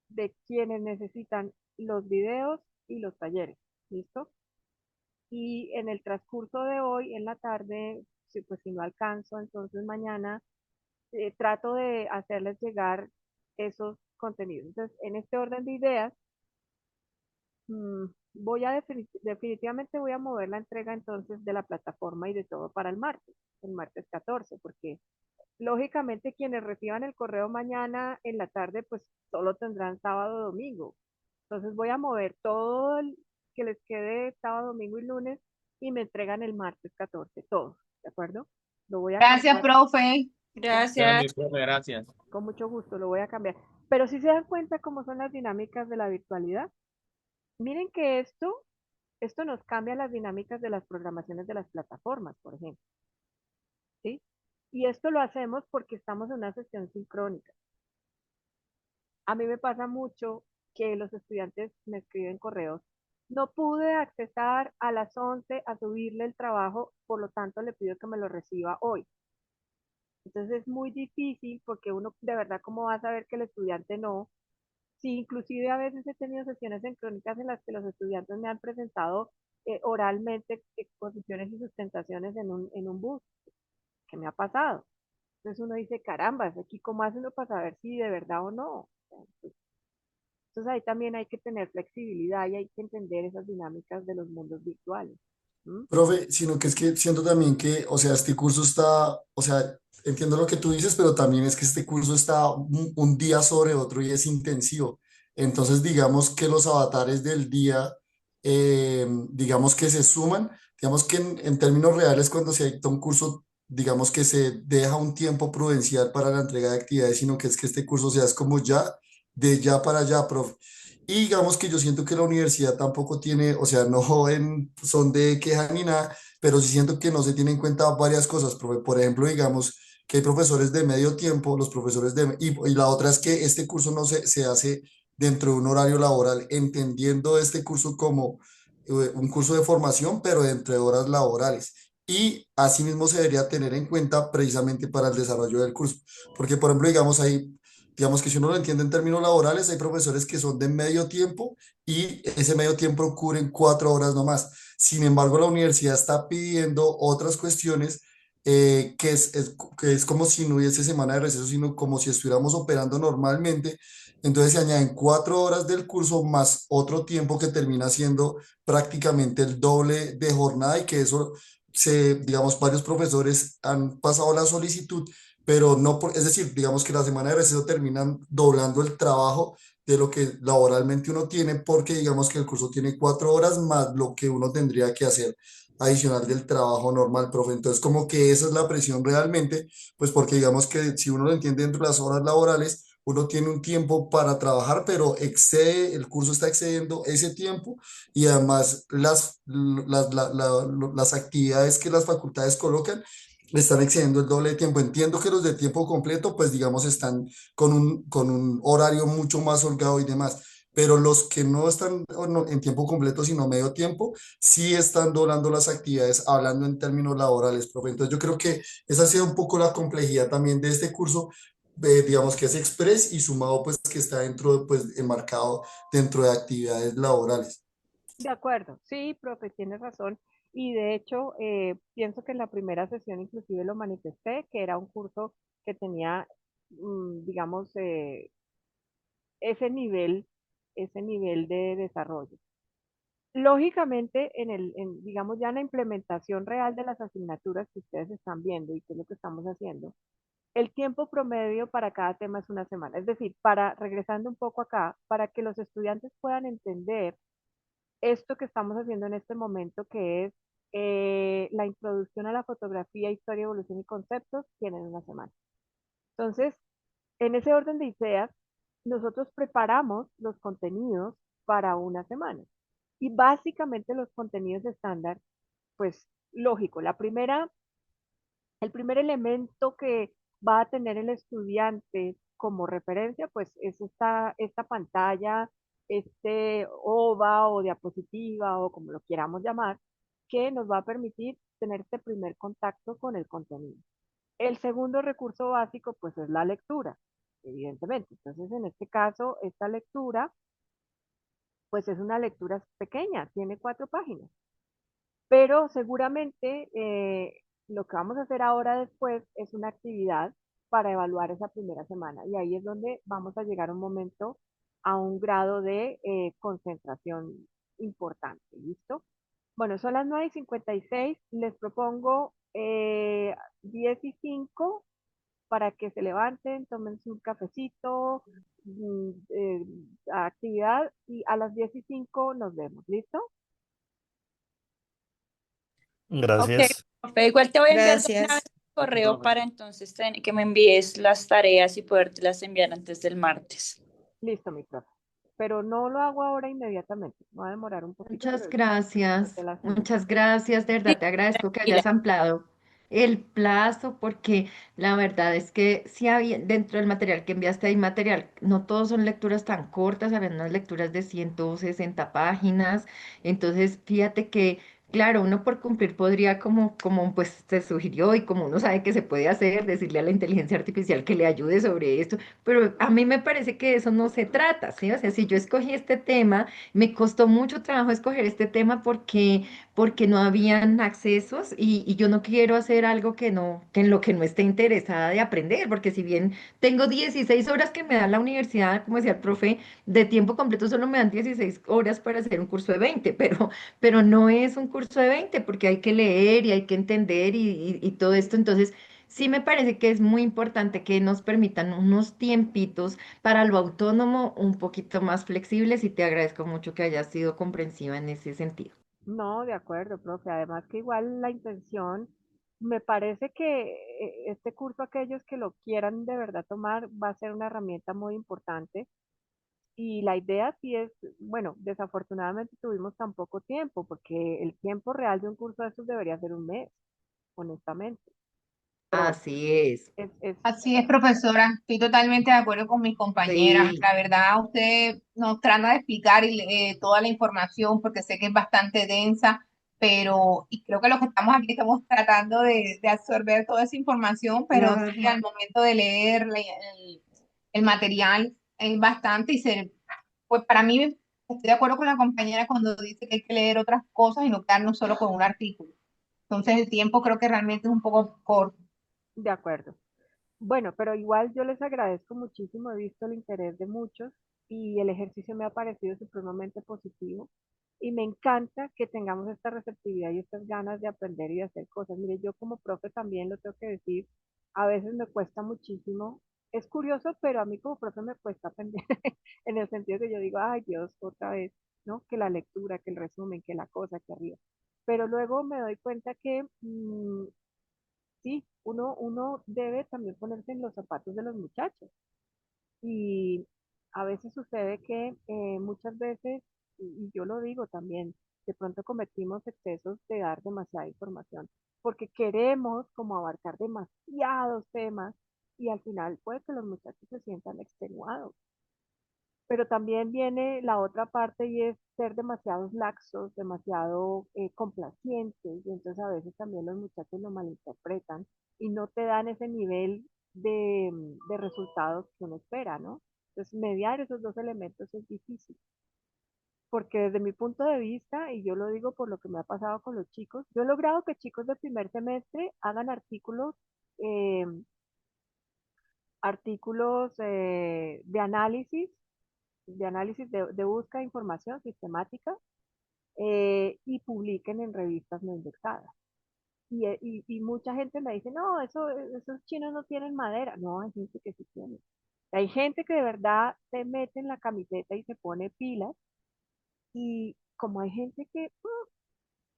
de quienes necesitan los videos y los talleres. ¿Listo? Y en el transcurso de hoy, en la tarde, pues si no alcanzo, entonces mañana trato de hacerles llegar esos contenidos. Entonces, en este orden de ideas, definitivamente voy a mover la entrega entonces de la plataforma y de todo para el martes 14, porque lógicamente quienes reciban el correo mañana en la tarde, pues solo tendrán sábado, domingo. Entonces voy a mover todo el que les quede sábado, domingo y lunes y me entregan el martes 14, todo, ¿de acuerdo? Lo voy a Gracias, cambiar, profe. Bueno, Gracias. mi profe, gracias. con mucho gusto, lo voy a cambiar. Pero si se dan cuenta cómo son las dinámicas de la virtualidad, miren que esto nos cambia las dinámicas de las programaciones de las plataformas, por ejemplo, ¿sí? Y esto lo hacemos porque estamos en una sesión sincrónica. A mí me pasa mucho que los estudiantes me escriben correos. No pude accesar a las 11 a subirle el trabajo, por lo tanto le pido que me lo reciba hoy. Entonces es muy difícil porque uno de verdad cómo va a saber que el estudiante no. Sí, inclusive a veces he tenido sesiones sincrónicas en las que los estudiantes me han presentado oralmente exposiciones y sustentaciones en un bus, que me ha pasado. Entonces uno dice, caramba, aquí cómo hace uno para saber si de verdad o no. Entonces ahí también hay que tener flexibilidad y hay que entender esas dinámicas de los mundos virtuales. ¿M? Profe, sino que es que siento también que, o sea, este curso está, o sea, entiendo lo que tú dices, pero también es que este curso está un día sobre otro y es intensivo. Entonces, digamos que los avatares del día, digamos que se suman, digamos que en términos reales, cuando se dicta un curso, digamos que se deja un tiempo prudencial para la entrega de actividades, sino que es que este curso sea es como ya, de ya para allá, profe. Y digamos que yo siento que la universidad tampoco tiene, o sea, no en son de queja ni nada, pero sí siento que no se tiene en cuenta varias cosas. Por ejemplo, digamos que hay profesores de medio tiempo, los profesores y la otra es que este curso no se hace dentro de un horario laboral, entendiendo este curso como un curso de formación, pero entre horas laborales. Y asimismo se debería tener en cuenta precisamente para el desarrollo del curso. Porque, por ejemplo, digamos que si uno lo entiende en términos laborales, hay profesores que son de medio tiempo y ese medio tiempo cubren 4 horas nomás. Sin embargo, la universidad está pidiendo otras cuestiones que es como si no hubiese semana de receso, sino como si estuviéramos operando normalmente. Entonces se añaden 4 horas del curso más otro tiempo que termina siendo prácticamente el doble de jornada y que eso digamos, varios profesores han pasado la solicitud, pero no es decir, digamos que la semana de receso terminan doblando el trabajo de lo que laboralmente uno tiene, porque digamos que el curso tiene 4 horas más lo que uno tendría que hacer adicional del trabajo normal, profe. Entonces, como que esa es la presión realmente, pues porque digamos que si uno lo entiende dentro de las horas laborales, uno tiene un tiempo para trabajar, pero el curso está excediendo ese tiempo y además las actividades que las facultades colocan están excediendo el doble de tiempo. Entiendo que los de tiempo completo, pues digamos, están con un horario mucho más holgado y demás, pero los que no están en tiempo completo, sino medio tiempo, sí están doblando las actividades, hablando en términos laborales, profe. Entonces yo creo que esa ha sido un poco la complejidad también de este curso, digamos que es express y sumado pues que está dentro, pues enmarcado dentro de actividades laborales. De acuerdo, sí, profe, tienes razón. Y de hecho, pienso que en la primera sesión inclusive lo manifesté, que era un curso que tenía, digamos, ese nivel, ese nivel de desarrollo. Lógicamente, digamos, ya en la implementación real de las asignaturas que ustedes están viendo y que es lo que estamos haciendo, el tiempo promedio para cada tema es una semana. Es decir, regresando un poco acá, para que los estudiantes puedan entender esto que estamos haciendo en este momento, que es la introducción a la fotografía, historia, evolución y conceptos, tienen una semana. Entonces, en ese orden de ideas, nosotros preparamos los contenidos para una semana. Y básicamente los contenidos estándar, pues lógico, el primer elemento que va a tener el estudiante como referencia, pues es esta pantalla, este OVA o diapositiva o como lo queramos llamar, que nos va a permitir tener este primer contacto con el contenido. El segundo recurso básico, pues es la lectura, evidentemente. Entonces, en este caso, esta lectura, pues es una lectura pequeña, tiene 4 páginas. Pero seguramente lo que vamos a hacer ahora después es una actividad para evaluar esa primera semana. Y ahí es donde vamos a llegar un momento a un grado de concentración importante. ¿Listo? Bueno, son las 9:56. Les propongo 10:05 para que se levanten, tomen su cafecito, actividad, y a las 10:05 nos vemos. ¿Listo? Ok, Gracias. profe, igual te voy a enviar de una vez Gracias. un correo para entonces que me envíes las tareas y podértelas enviar antes del martes. Listo, mi profe. Pero no lo hago ahora inmediatamente. Me va a demorar un poquito, pero yo te las envío. Muchas gracias, de Sí, verdad te agradezco que tranquila. hayas ampliado el plazo porque la verdad es que si había, dentro del material que enviaste hay material, no todos son lecturas tan cortas, había unas lecturas de 160 páginas, entonces fíjate que, claro, uno por cumplir podría como pues se sugirió y como uno sabe que se puede hacer, decirle a la inteligencia artificial que le ayude sobre esto, pero a mí me parece que de eso no se trata, ¿sí? O sea, si yo escogí este tema, me costó mucho trabajo escoger este tema porque no habían accesos y yo no quiero hacer algo que en lo que no esté interesada de aprender, porque si bien tengo 16 horas que me da la universidad, como decía el profe, de tiempo completo solo me dan 16 horas para hacer un curso de 20, pero no es un curso de 20 porque hay que leer y hay que entender y todo esto, entonces... Sí me parece que es muy importante que nos permitan unos tiempitos para lo autónomo un poquito más flexibles y te agradezco mucho que hayas sido comprensiva en ese sentido. No, de acuerdo, profe. Además que igual la intención, me parece que este curso, aquellos que lo quieran de verdad tomar, va a ser una herramienta muy importante. Y la idea sí es, bueno, desafortunadamente tuvimos tan poco tiempo, porque el tiempo real de un curso de estos debería ser un mes, honestamente. Pero Así es. es Así es, profesora. Estoy totalmente de acuerdo con mis compañeras. Sí, La verdad, usted nos trata de explicar toda la información porque sé que es bastante densa, pero y creo que los que estamos aquí estamos tratando de absorber toda esa información, pero claro. sí, al momento de leer el material es bastante pues para mí estoy de acuerdo con la compañera cuando dice que hay que leer otras cosas y no quedarnos solo con un artículo. Entonces el tiempo creo que realmente es un poco corto. de acuerdo. Bueno, pero igual yo les agradezco muchísimo, he visto el interés de muchos y el ejercicio me ha parecido supremamente positivo y me encanta que tengamos esta receptividad y estas ganas de aprender y de hacer cosas. Mire, yo como profe también lo tengo que decir, a veces me cuesta muchísimo. Es curioso, pero a mí como profe me cuesta aprender en el sentido que yo digo, ay Dios, otra vez, ¿no? Que la lectura, que el resumen, que la cosa, que arriba. Pero luego me doy cuenta que sí, uno debe también ponerse en los zapatos de los muchachos. Y a veces sucede que muchas veces, y yo lo digo también, de pronto cometimos excesos de dar demasiada información, porque queremos como abarcar demasiados temas y al final puede que los muchachos se sientan extenuados. Pero también viene la otra parte y es ser demasiados laxos, demasiado complacientes, y entonces a veces también los muchachos lo malinterpretan y no te dan ese nivel de resultados que uno espera, ¿no? Entonces, mediar esos dos elementos es difícil, porque desde mi punto de vista, y yo lo digo por lo que me ha pasado con los chicos, yo he logrado que chicos de primer semestre hagan eh, artículos de análisis de búsqueda de información sistemática y publiquen en revistas no indexadas. Y mucha gente me dice, no, esos chinos no tienen madera. No, hay gente que sí tiene. Hay gente que de verdad se mete en la camiseta y se pone pilas. Y como hay gente que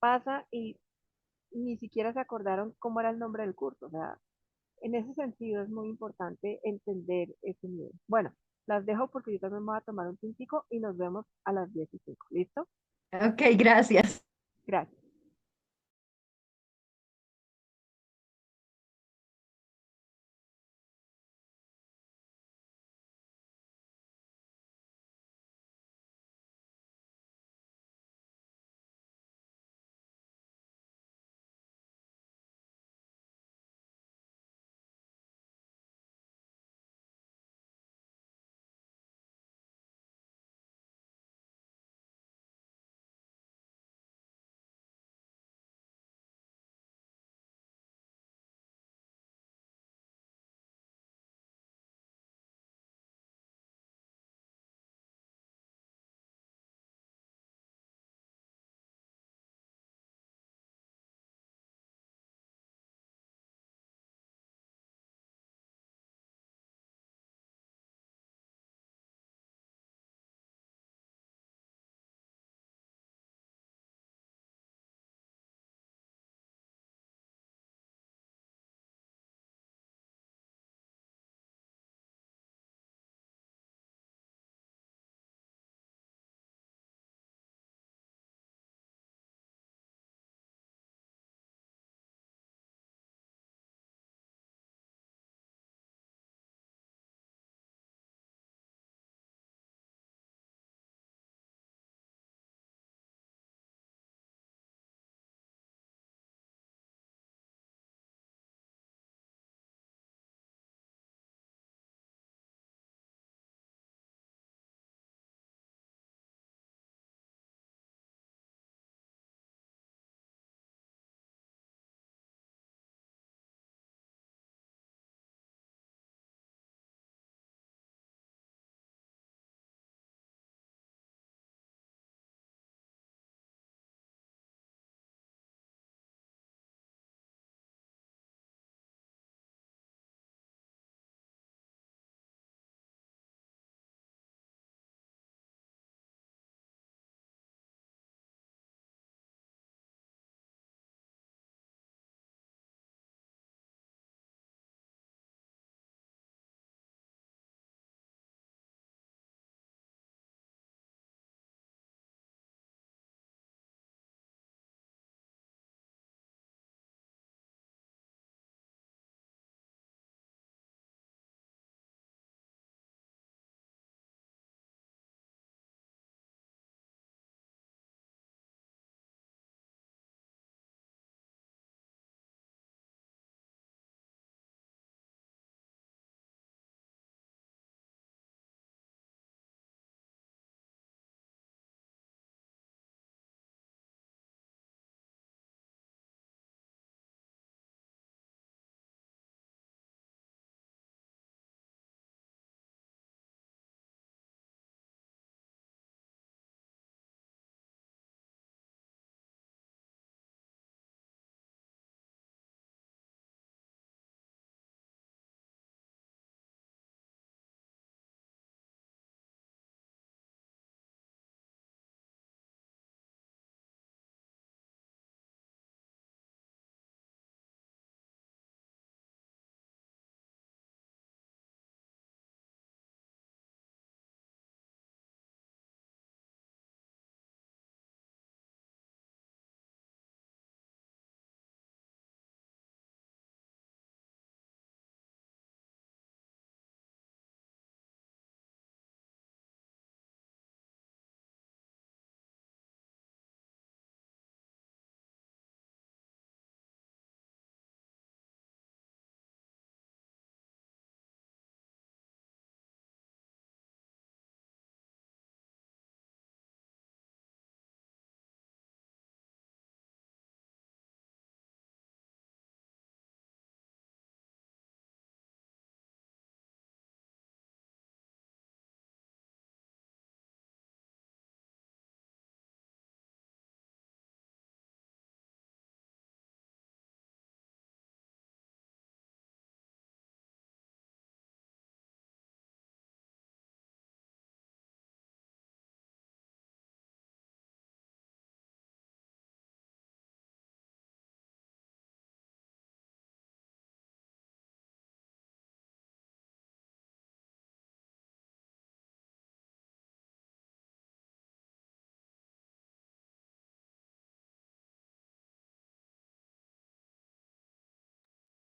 pasa y ni siquiera se acordaron cómo era el nombre del curso. O sea, en ese sentido es muy importante entender ese nivel. Bueno, las dejo porque yo también me voy a tomar un tintico y nos vemos a las 15. ¿Listo? Ok, gracias. Gracias.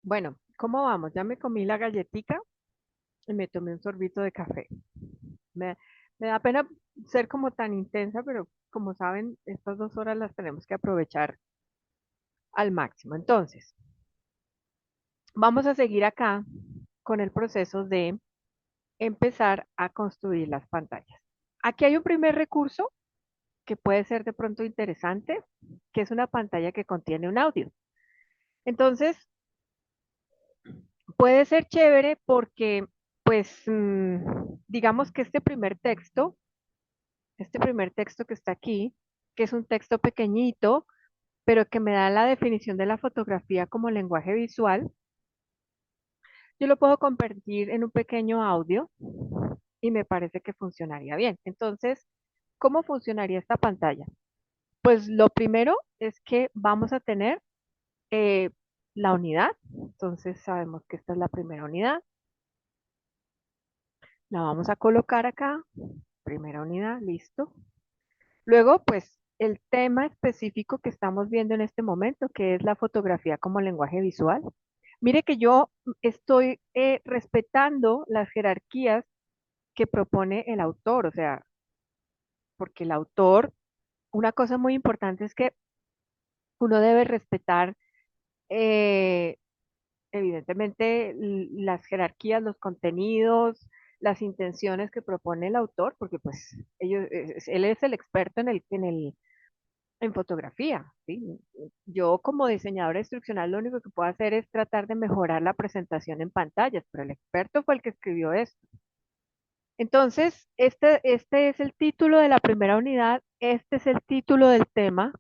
Bueno, ¿cómo vamos? Ya me comí la galletica y me tomé un sorbito de café. Me, me da pena ser como tan intensa, pero como saben, estas 2 horas las tenemos que aprovechar al máximo. Entonces, vamos a seguir acá con el proceso de empezar a construir las pantallas. Aquí hay un primer recurso que puede ser de pronto interesante, que es una pantalla que contiene un audio. Entonces, puede ser chévere porque, pues, digamos que este primer texto que está aquí, que es un texto pequeñito, pero que me da la definición de la fotografía como lenguaje visual, yo lo puedo convertir en un pequeño audio y me parece que funcionaría bien. Entonces, ¿cómo funcionaría esta pantalla? Pues lo primero es que vamos a tener eh, la unidad. Entonces sabemos que esta es la primera unidad. La vamos a colocar acá. Primera unidad, listo. Luego, pues el tema específico que estamos viendo en este momento, que es la fotografía como lenguaje visual. Mire que yo estoy respetando las jerarquías que propone el autor, o sea, porque el autor, una cosa muy importante es que uno debe respetar eh, evidentemente las jerarquías, los contenidos, las intenciones que propone el autor, porque pues él es el experto en fotografía, ¿sí? Yo como diseñadora instruccional lo único que puedo hacer es tratar de mejorar la presentación en pantallas, pero el experto fue el que escribió esto. Entonces, este es el título de la primera unidad, este es el título del tema,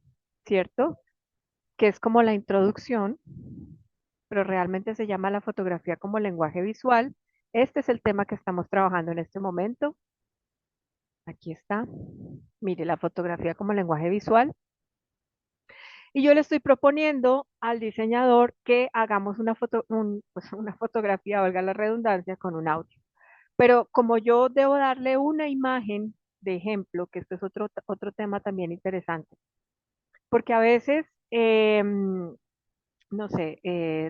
¿cierto? Que es como la introducción, pero realmente se llama la fotografía como lenguaje visual. Este es el tema que estamos trabajando en este momento. Aquí está. Mire, la fotografía como lenguaje visual. Y yo le estoy proponiendo al diseñador que hagamos pues una fotografía, valga la redundancia, con un audio. Pero como yo debo darle una imagen de ejemplo, que esto es otro tema también interesante, porque a veces, no sé,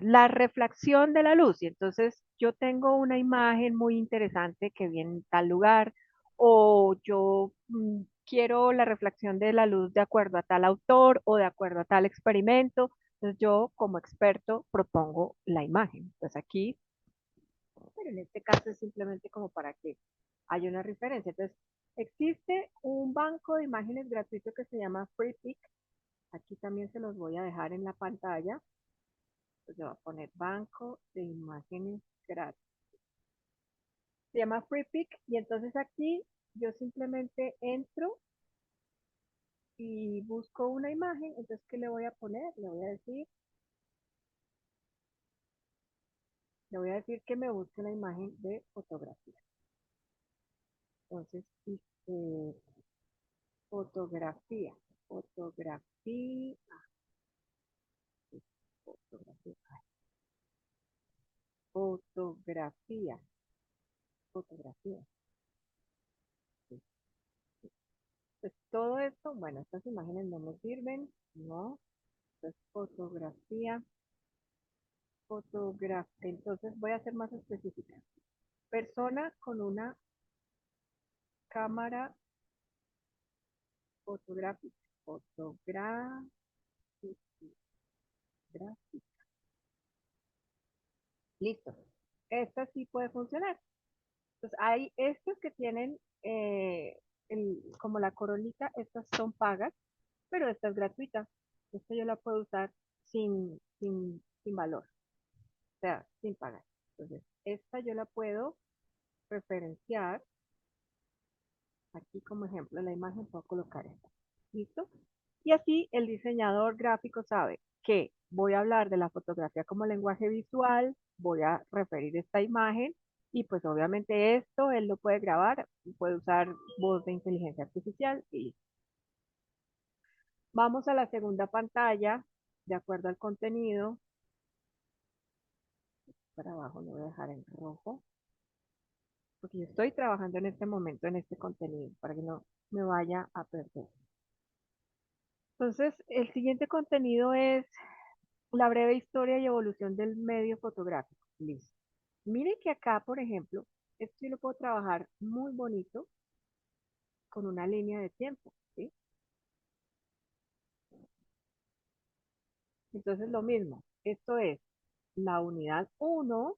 la reflexión de la luz, y entonces yo tengo una imagen muy interesante que viene en tal lugar, o yo quiero la reflexión de la luz de acuerdo a tal autor o de acuerdo a tal experimento, entonces yo como experto propongo la imagen. Pues aquí, pero en este caso es simplemente como para que haya una referencia. Entonces, existe un banco de imágenes gratuito que se llama FreePic. Aquí también se los voy a dejar en la pantalla. Pues le voy a poner banco de imágenes gratis. Se llama FreePic y entonces aquí yo simplemente entro y busco una imagen. Entonces, ¿qué le voy a poner? Le voy a decir que me busque una imagen de fotografía. Entonces, eh, fotografía, fotografía, fotografía, fotografía, fotografía. Sí. Pues todo esto, bueno, estas imágenes no me sirven, no. Entonces, fotografía, fotografía. Entonces voy a ser más específica. Persona con una cámara fotográfica, fotográfica, listo. Esta sí puede funcionar. Entonces hay estos que tienen como la coronita, estas son pagas, pero esta es gratuita. Esta yo la puedo usar sin valor, o sea, sin pagar. Entonces, esta yo la puedo referenciar aquí como ejemplo. La imagen puedo colocar esta. ¿Listo? Y así el diseñador gráfico sabe que voy a hablar de la fotografía como lenguaje visual, voy a referir esta imagen y pues obviamente esto él lo puede grabar, puede usar voz de inteligencia artificial y listo. Vamos a la segunda pantalla, de acuerdo al contenido. Para abajo lo voy a dejar en rojo, porque yo estoy trabajando en este momento en este contenido, para que no me vaya a perder. Entonces, el siguiente contenido es La breve historia y evolución del medio fotográfico. Listo. Mire que acá, por ejemplo, esto sí lo puedo trabajar muy bonito con una línea de tiempo, ¿sí? Entonces lo mismo, esto es la unidad uno,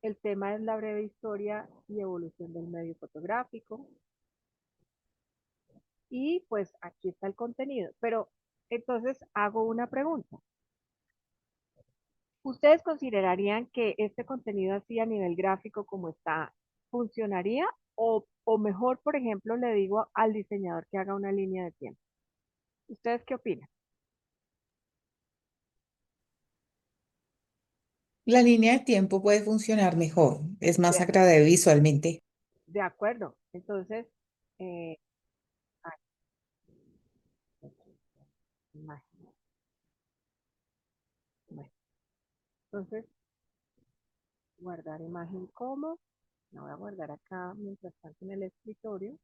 el tema es la breve historia y evolución del medio fotográfico, y pues aquí está el contenido. Pero entonces hago una pregunta. ¿Ustedes considerarían que este contenido así a nivel gráfico como está funcionaría? O mejor, por ejemplo, le digo al diseñador que haga una línea de tiempo. ¿Ustedes qué opinan? La línea de tiempo puede funcionar mejor, es más De, agradable visualmente. de acuerdo. Entonces, eh, ay, imagen, bueno, entonces, guardar imagen como, la voy a guardar acá mientras tanto en el escritorio.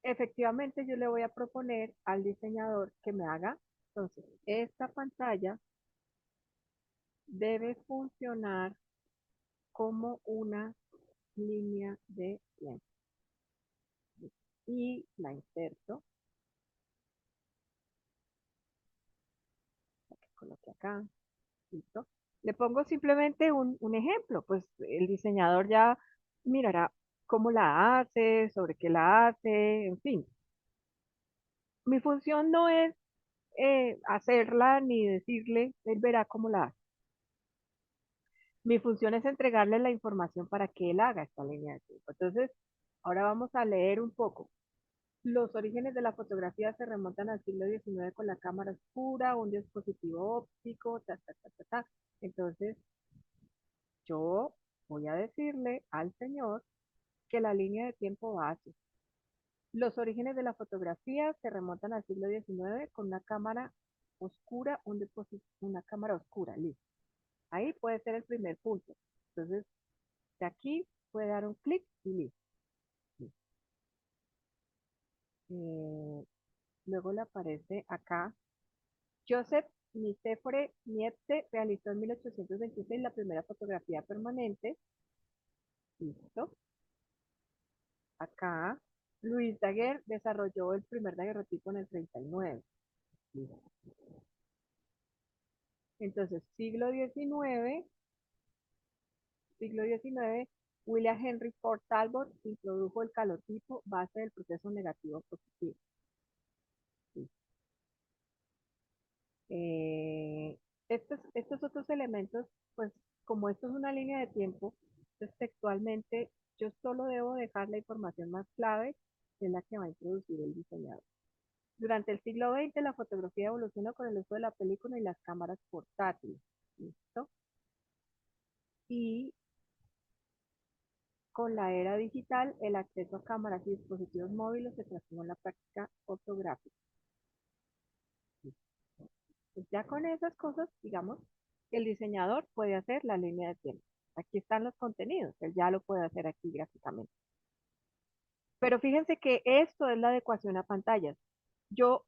Efectivamente, yo le voy a proponer al diseñador que me haga, entonces, esta pantalla debe funcionar como una línea de tiempo. Y la inserto, la que coloque acá, listo. Le pongo simplemente un ejemplo, pues el diseñador ya mirará cómo la hace, sobre qué la hace, en fin. Mi función no es hacerla ni decirle, él verá cómo la hace. Mi función es entregarle la información para que él haga esta línea de tiempo. Entonces, ahora vamos a leer un poco. Los orígenes de la fotografía se remontan al siglo XIX con la cámara oscura, un dispositivo óptico, ta, ta, ta, ta, ta. Entonces, yo voy a decirle al señor que la línea de tiempo va así. Los orígenes de la fotografía se remontan al siglo XIX con una cámara oscura, una cámara oscura, listo. Ahí puede ser el primer punto. Entonces, de aquí puede dar un clic y listo. Eh, luego le aparece acá. Joseph Nicéfore Niepce realizó en 1826 la primera fotografía permanente. Listo. Acá. Luis Daguerre desarrolló el primer daguerrotipo en el 39. Listo. Entonces, siglo XIX, William Henry Ford Talbot introdujo el calotipo, base del proceso negativo positivo. Listo. Estos otros elementos, pues como esto es una línea de tiempo, entonces textualmente yo solo debo dejar la información más clave, que es la que va a introducir el diseñador. Durante el siglo XX la fotografía evolucionó con el uso de la película y las cámaras portátiles. ¿Listo? Y con la era digital, el acceso a cámaras y dispositivos móviles se transformó en la práctica fotográfica. Pues ya con esas cosas, digamos, el diseñador puede hacer la línea de tiempo. Aquí están los contenidos, él ya lo puede hacer aquí gráficamente. Pero fíjense que esto es la adecuación a pantallas. Yo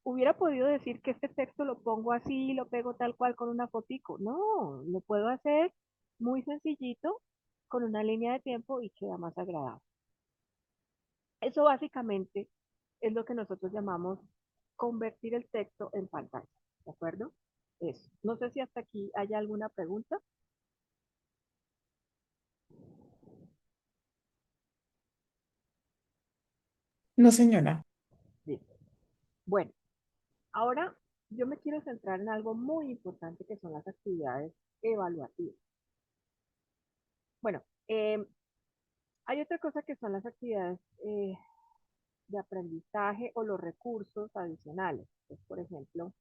hubiera podido decir que este texto lo pongo así, lo pego tal cual con una fotico. No, lo puedo hacer muy sencillito con una línea de tiempo y queda más agradable. Eso básicamente es lo que nosotros llamamos convertir el texto en pantalla. ¿De acuerdo? Eso. No sé si hasta aquí hay alguna pregunta. No, señora. Listo. Bueno, ahora yo me quiero centrar en algo muy importante que son las actividades evaluativas. Bueno, hay otra cosa que son las actividades de aprendizaje o los recursos adicionales. Pues, por ejemplo,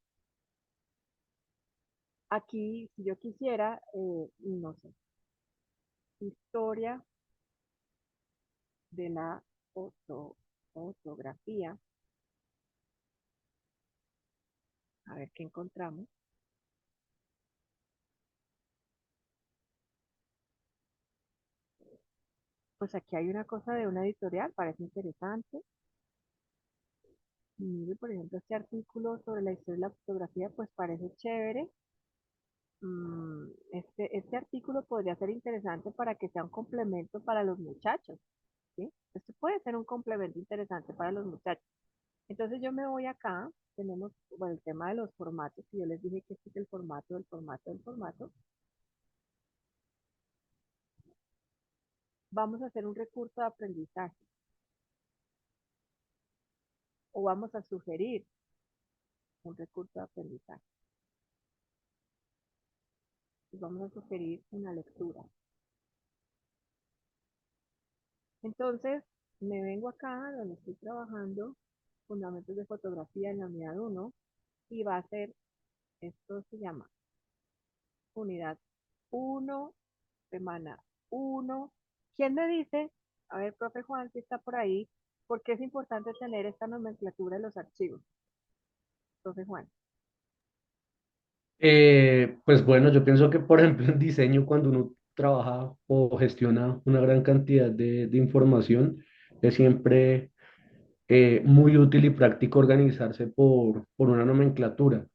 aquí, si yo quisiera, no sé, historia de la fotografía, a ver qué encontramos. Pues aquí hay una cosa de una editorial, parece interesante. Mire, por ejemplo, este artículo sobre la historia de la fotografía, pues parece chévere. Este artículo podría ser interesante para que sea un complemento para los muchachos, ¿sí? Esto puede ser un complemento interesante para los muchachos. Entonces yo me voy acá, tenemos, bueno, el tema de los formatos, y yo les dije que este es el formato, del formato, del formato. Vamos a hacer un recurso de aprendizaje, o vamos a sugerir un recurso de aprendizaje. Y vamos a sugerir una lectura. Entonces, me vengo acá donde estoy trabajando, fundamentos de fotografía en la unidad 1, y va a ser, esto se llama unidad 1, semana 1. ¿Quién me dice? A ver, profe Juan, si está por ahí, ¿por qué es importante tener esta nomenclatura de los archivos? Profe Juan. Pues bueno, yo pienso que, por ejemplo, en diseño, cuando uno trabaja o gestiona una gran cantidad de información, es siempre muy útil y práctico organizarse por una nomenclatura.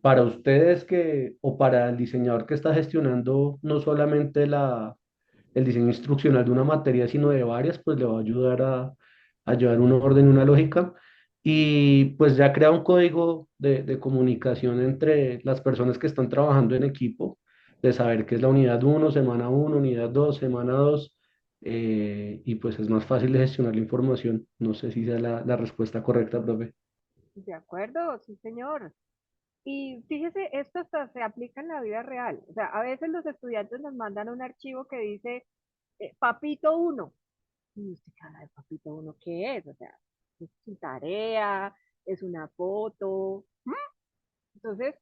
Para ustedes que, o para el diseñador que está gestionando no solamente el diseño instruccional de una materia, sino de varias, pues le va a ayudar a llevar un orden y una lógica. Y pues ya crea un código de comunicación entre las personas que están trabajando en equipo, de saber qué es la unidad semana 1, unidad 2, semana 2, y pues es más fácil de gestionar la información. No sé si sea la respuesta correcta, profe. De acuerdo, sí, señor. Y fíjese, esto hasta se aplica en la vida real. O sea, a veces los estudiantes nos mandan un archivo que dice Papito 1. Y usted, cara de Papito 1, ¿qué es? O sea, es su tarea, es una foto. Entonces,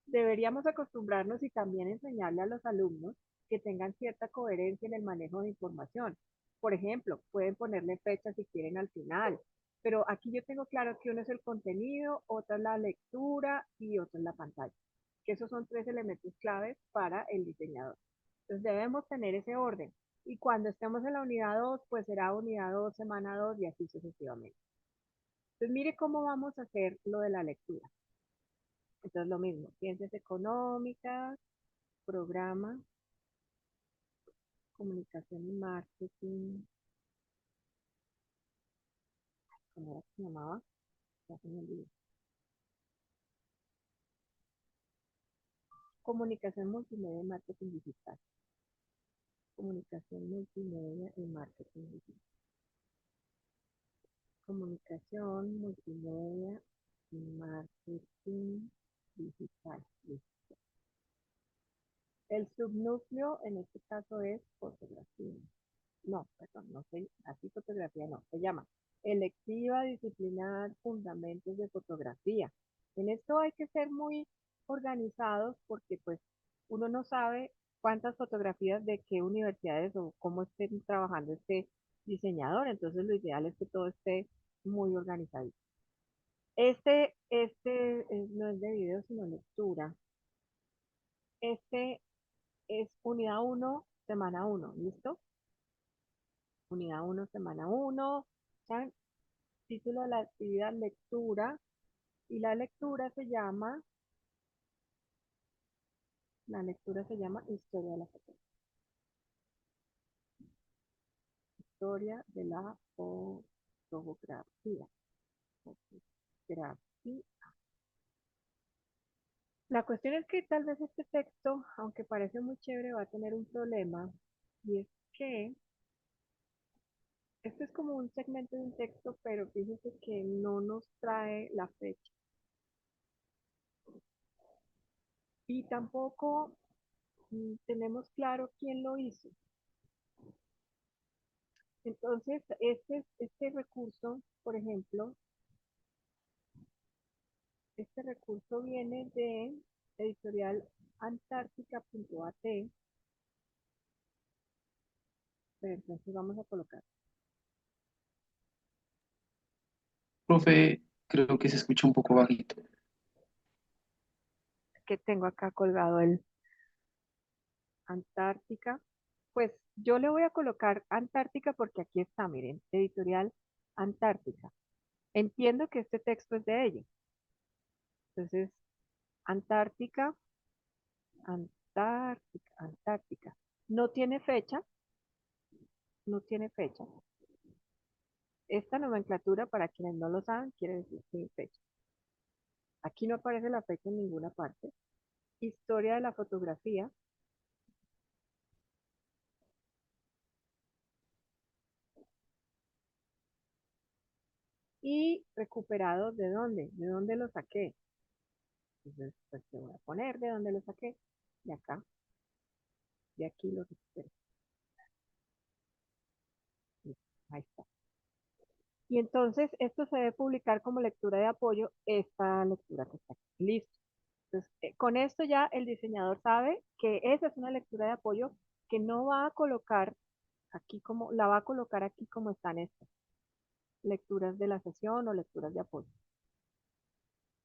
deberíamos acostumbrarnos y también enseñarle a los alumnos que tengan cierta coherencia en el manejo de información. Por ejemplo, pueden ponerle fecha si quieren al final, pero aquí yo tengo claro que uno es el contenido, otra es la lectura y otro es la pantalla, que esos son tres elementos claves para el diseñador. Entonces debemos tener ese orden. Y cuando estemos en la unidad 2, pues será unidad 2, semana 2 y así sucesivamente. Entonces mire cómo vamos a hacer lo de la lectura. Entonces lo mismo, ciencias económicas, programa, comunicación y marketing, ¿cómo era que se llamaba? Ya se me olvidó. Comunicación multimedia y marketing digital. Comunicación multimedia y marketing digital. Comunicación multimedia y marketing digital. Listo. El subnúcleo en este caso es fotografía. No, perdón, no sé, así fotografía no, se llama electiva disciplinar fundamentos de fotografía. En esto hay que ser muy organizados porque pues uno no sabe cuántas fotografías de qué universidades o cómo estén trabajando este diseñador, entonces lo ideal es que todo esté muy organizado. No es de video, sino lectura. Este es unidad 1, semana 1, ¿listo? Unidad 1, semana 1. ¿Saben? Título de la actividad lectura, y la lectura se llama Historia de la fotografía. Historia de la fotografía. Fotografía. La cuestión es que tal vez este texto, aunque parece muy chévere, va a tener un problema, y es que este es como un segmento de un texto, pero fíjense que no nos trae la fecha. Y tampoco tenemos claro quién lo hizo. Entonces, este recurso, por ejemplo, este recurso viene de editorial antártica.at. Entonces vamos a colocar Profe, creo que se escucha un poco bajito. que tengo acá colgado el Antártica. Pues yo le voy a colocar Antártica porque aquí está, miren, editorial Antártica. Entiendo que este texto es de ellos. Entonces, Antártica, Antártica, Antártica. No tiene fecha, no tiene fecha. Esta nomenclatura, para quienes no lo saben, quiere decir sin fecha. Aquí no aparece la fecha en ninguna parte. Historia de la fotografía. Y recuperado, ¿de dónde? ¿De dónde lo saqué? Entonces, pues te voy a poner de dónde lo saqué. De acá, de aquí lo recuperé. Listo, ahí está. Y entonces esto se debe publicar como lectura de apoyo, esta lectura que está aquí. Listo. Entonces, con esto ya el diseñador sabe que esa es una lectura de apoyo que no va a colocar aquí como, la va a colocar aquí como están estas, lecturas de la sesión o lecturas de apoyo.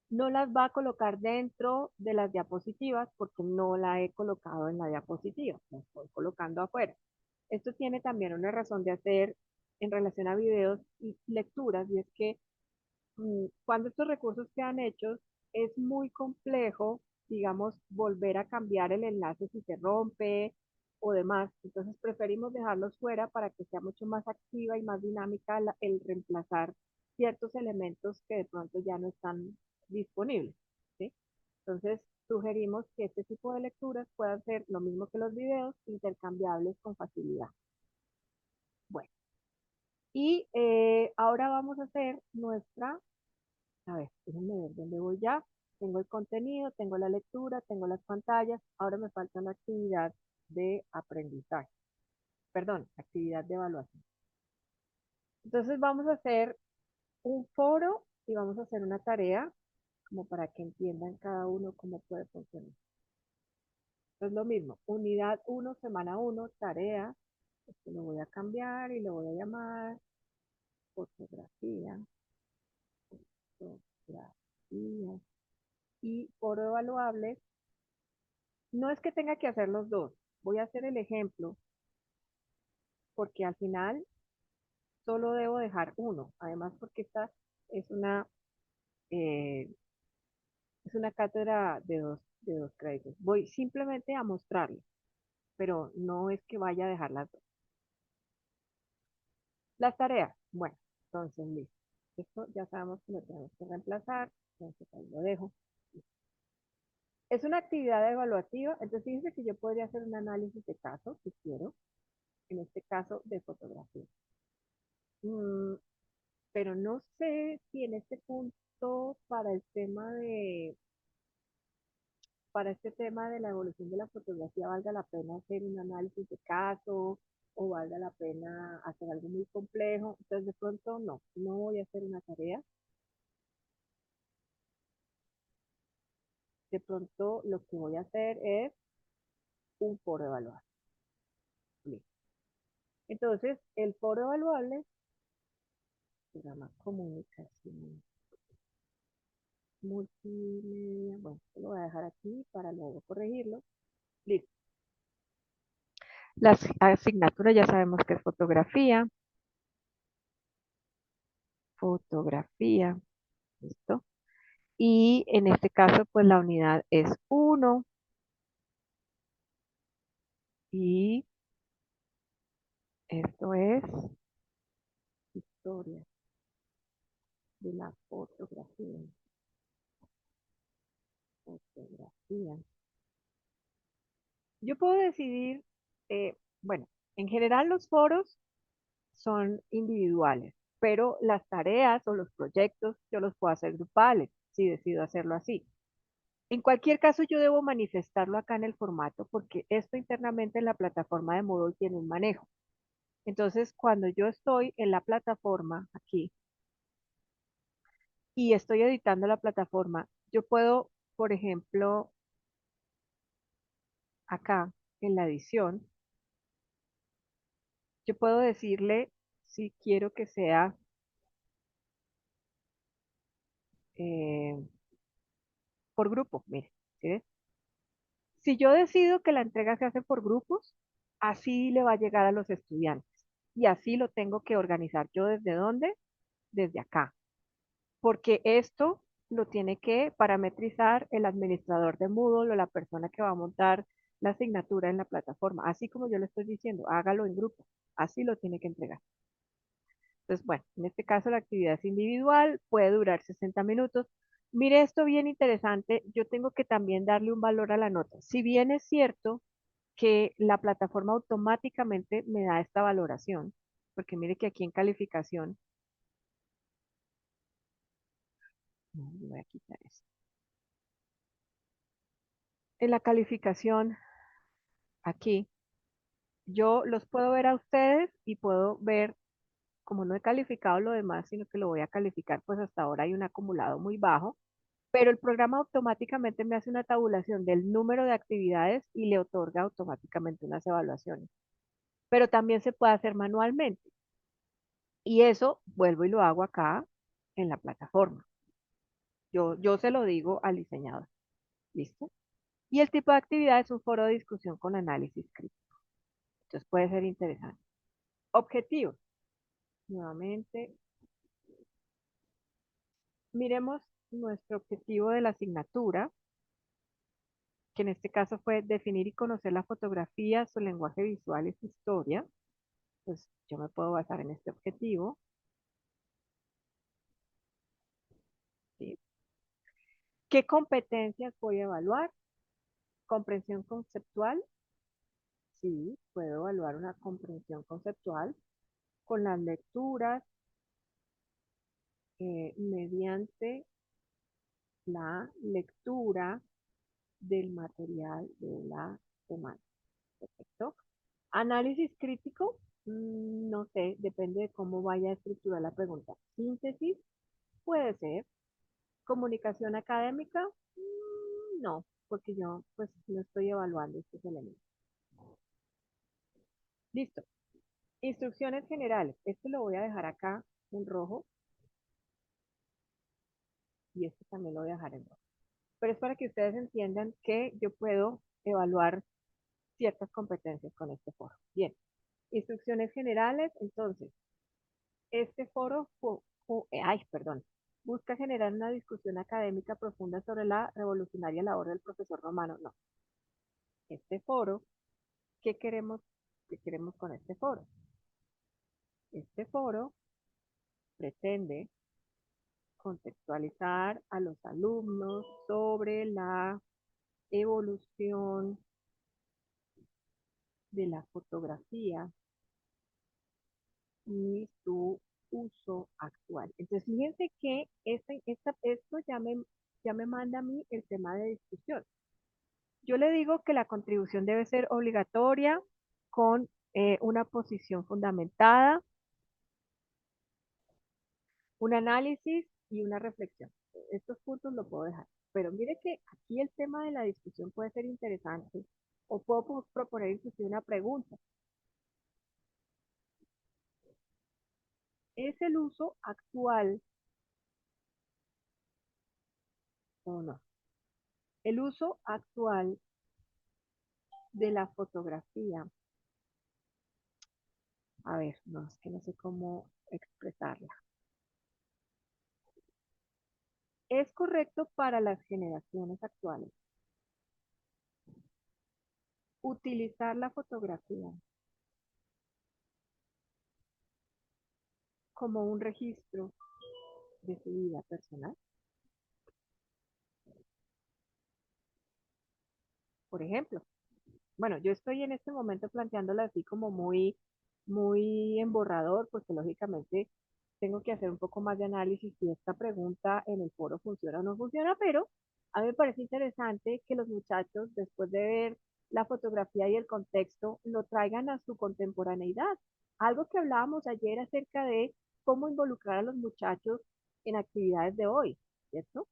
No las va a colocar dentro de las diapositivas porque no la he colocado en la diapositiva, la estoy colocando afuera. Esto tiene también una razón de hacer en relación a videos y lecturas, y es que cuando estos recursos quedan hechos, es muy complejo, digamos, volver a cambiar el enlace si se rompe o demás. Entonces preferimos dejarlos fuera para que sea mucho más activa y más dinámica el reemplazar ciertos elementos que de pronto ya no están disponibles, ¿sí? Entonces sugerimos que este tipo de lecturas puedan ser lo mismo que los videos, intercambiables con facilidad. Bueno, y ahora vamos a hacer nuestra. A ver, déjenme ver dónde voy ya. Tengo el contenido, tengo la lectura, tengo las pantallas. Ahora me falta una actividad de aprendizaje. Perdón, actividad de evaluación. Entonces vamos a hacer un foro y vamos a hacer una tarea como para que entiendan cada uno cómo puede funcionar. Entonces lo mismo, unidad 1, semana 1, tarea. Esto lo voy a cambiar y lo voy a llamar fotografía, fotografía. Y foro evaluable. No es que tenga que hacer los dos, voy a hacer el ejemplo porque al final solo debo dejar uno, además porque esta es eh, es una cátedra de dos créditos. Voy simplemente a mostrarles, pero no es que vaya a dejar las dos. Las tareas, bueno, entonces listo. Esto ya sabemos que lo tenemos que reemplazar, entonces ahí lo dejo. Es una actividad evaluativa, entonces fíjense que yo podría hacer un análisis de caso si quiero, en este caso de fotografía. Mm, pero no sé si en este punto para este tema de la evolución de la fotografía valga la pena hacer un análisis de caso o valga la pena hacer algo muy complejo. Entonces de pronto no voy a hacer una tarea. De pronto lo que voy a hacer es un foro evaluable. Listo. Entonces el foro evaluable se llama comunicación multimedia. Bueno, lo voy a dejar aquí para luego corregirlo. Listo. La asignatura ya sabemos que es fotografía, fotografía, ¿listo? Y en este caso, pues la unidad es uno y esto es historia de la fotografía. Fotografía. Yo puedo decidir, bueno, en general los foros son individuales, pero las tareas o los proyectos yo los puedo hacer grupales, si decido hacerlo así. En cualquier caso, yo debo manifestarlo acá en el formato porque esto internamente en la plataforma de Moodle tiene un manejo. Entonces, cuando yo estoy en la plataforma aquí y estoy editando la plataforma, yo puedo, por ejemplo, acá en la edición, yo puedo decirle si quiero que sea eh, por grupo. Mire, ¿sí ves? Si yo decido que la entrega se hace por grupos, así le va a llegar a los estudiantes. Y así lo tengo que organizar yo desde dónde, desde acá. porque esto lo tiene que parametrizar el administrador de Moodle o la persona que va a montar la asignatura en la plataforma. Así como yo le estoy diciendo, hágalo en grupo, así lo tiene que entregar. Entonces, bueno, en este caso la actividad es individual, puede durar 60 minutos. Mire esto bien interesante, yo tengo que también darle un valor a la nota. Si bien es cierto que la plataforma automáticamente me da esta valoración, porque mire que aquí en calificación, no, voy a quitar esto. En la calificación, aquí, yo los puedo ver a ustedes y puedo ver, como no he calificado lo demás, sino que lo voy a calificar, pues hasta ahora hay un acumulado muy bajo, pero el programa automáticamente me hace una tabulación del número de actividades y le otorga automáticamente unas evaluaciones. Pero también se puede hacer manualmente. Y eso vuelvo y lo hago acá en la plataforma. Yo se lo digo al diseñador. ¿Listo? Y el tipo de actividad es un foro de discusión con análisis crítico. Entonces puede ser interesante. Objetivos. Nuevamente, miremos nuestro objetivo de la asignatura, que en este caso fue definir y conocer la fotografía, su lenguaje visual y su historia. Pues yo me puedo basar en este objetivo. ¿Sí? ¿Qué competencias voy a evaluar? Comprensión conceptual. Sí, puedo evaluar una comprensión conceptual con las lecturas mediante la lectura del material de la semana. Perfecto. Análisis crítico, no sé, depende de cómo vaya a estructurar la pregunta. Síntesis, puede ser. Comunicación académica, no, porque yo pues no estoy evaluando estos elementos. Listo. Instrucciones generales. Este lo voy a dejar acá en rojo y este también lo voy a dejar en rojo. Pero es para que ustedes entiendan que yo puedo evaluar ciertas competencias con este foro. Bien. Instrucciones generales, entonces, este foro, perdón, busca generar una discusión académica profunda sobre la revolucionaria labor del profesor Romano. No, este foro, ¿qué queremos con este foro? Este foro pretende contextualizar a los alumnos sobre la evolución de la fotografía y su uso actual. Entonces, fíjense que esto ya me manda a mí el tema de discusión. Yo le digo que la contribución debe ser obligatoria con una posición fundamentada, un análisis y una reflexión. Estos puntos lo puedo dejar. Pero mire que aquí el tema de la discusión puede ser interesante o puedo proponer inclusive una pregunta. ¿Es el uso actual o no? El uso actual de la fotografía. A ver, no, es que no sé cómo expresarla. ¿Es correcto para las generaciones actuales utilizar la fotografía como un registro de su vida personal? Por ejemplo, bueno, yo estoy en este momento planteándola así como muy en borrador, porque lógicamente tengo que hacer un poco más de análisis si esta pregunta en el foro funciona o no funciona, pero a mí me parece interesante que los muchachos, después de ver la fotografía y el contexto, lo traigan a su contemporaneidad. Algo que hablábamos ayer acerca de cómo involucrar a los muchachos en actividades de hoy, ¿cierto?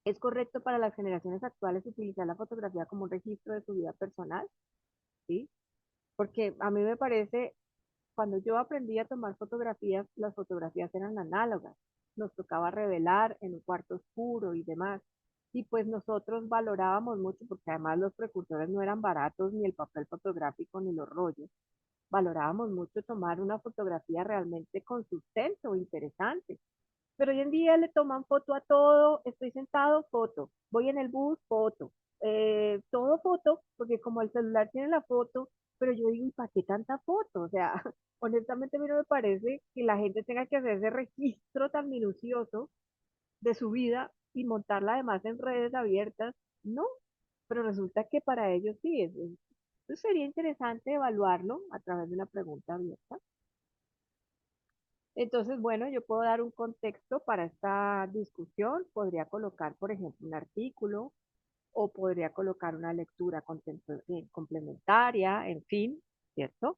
¿Es correcto para las generaciones actuales utilizar la fotografía como un registro de su vida personal? ¿Sí? Porque a mí me parece, cuando yo aprendí a tomar fotografías, las fotografías eran análogas. Nos tocaba revelar en un cuarto oscuro y demás. Y pues nosotros valorábamos mucho, porque además los precursores no eran baratos, ni el papel fotográfico, ni los rollos. Valorábamos mucho tomar una fotografía realmente con sustento, interesante. Pero hoy en día le toman foto a todo, estoy sentado, foto, voy en el bus, foto, todo foto, porque como el celular tiene la foto, pero yo digo, ¿y para qué tanta foto? O sea, honestamente a mí no me parece que la gente tenga que hacer ese registro tan minucioso de su vida y montarla además en redes abiertas, no, pero resulta que para ellos sí, entonces sería interesante evaluarlo a través de una pregunta abierta. Entonces, bueno, yo puedo dar un contexto para esta discusión, podría colocar, por ejemplo, un artículo o podría colocar una lectura complementaria, en fin, ¿cierto?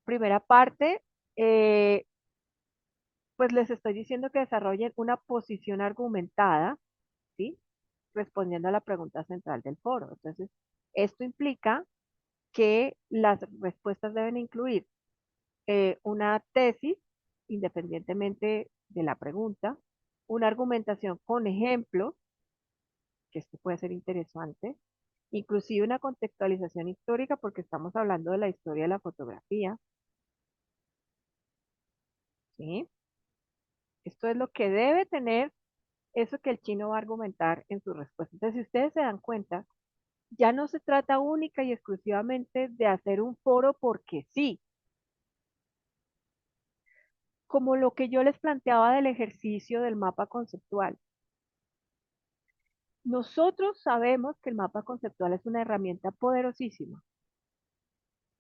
Primera parte, eh, pues les estoy diciendo que desarrollen una posición argumentada, ¿sí? Respondiendo a la pregunta central del foro. Entonces, esto implica que las respuestas deben incluir una tesis, independientemente de la pregunta, una argumentación con ejemplos, que esto puede ser interesante, inclusive una contextualización histórica, porque estamos hablando de la historia de la fotografía, ¿sí? Esto es lo que debe tener eso que el chino va a argumentar en su respuesta. Entonces, si ustedes se dan cuenta, ya no se trata única y exclusivamente de hacer un foro porque sí, como lo que yo les planteaba del ejercicio del mapa conceptual. Nosotros sabemos que el mapa conceptual es una herramienta poderosísima,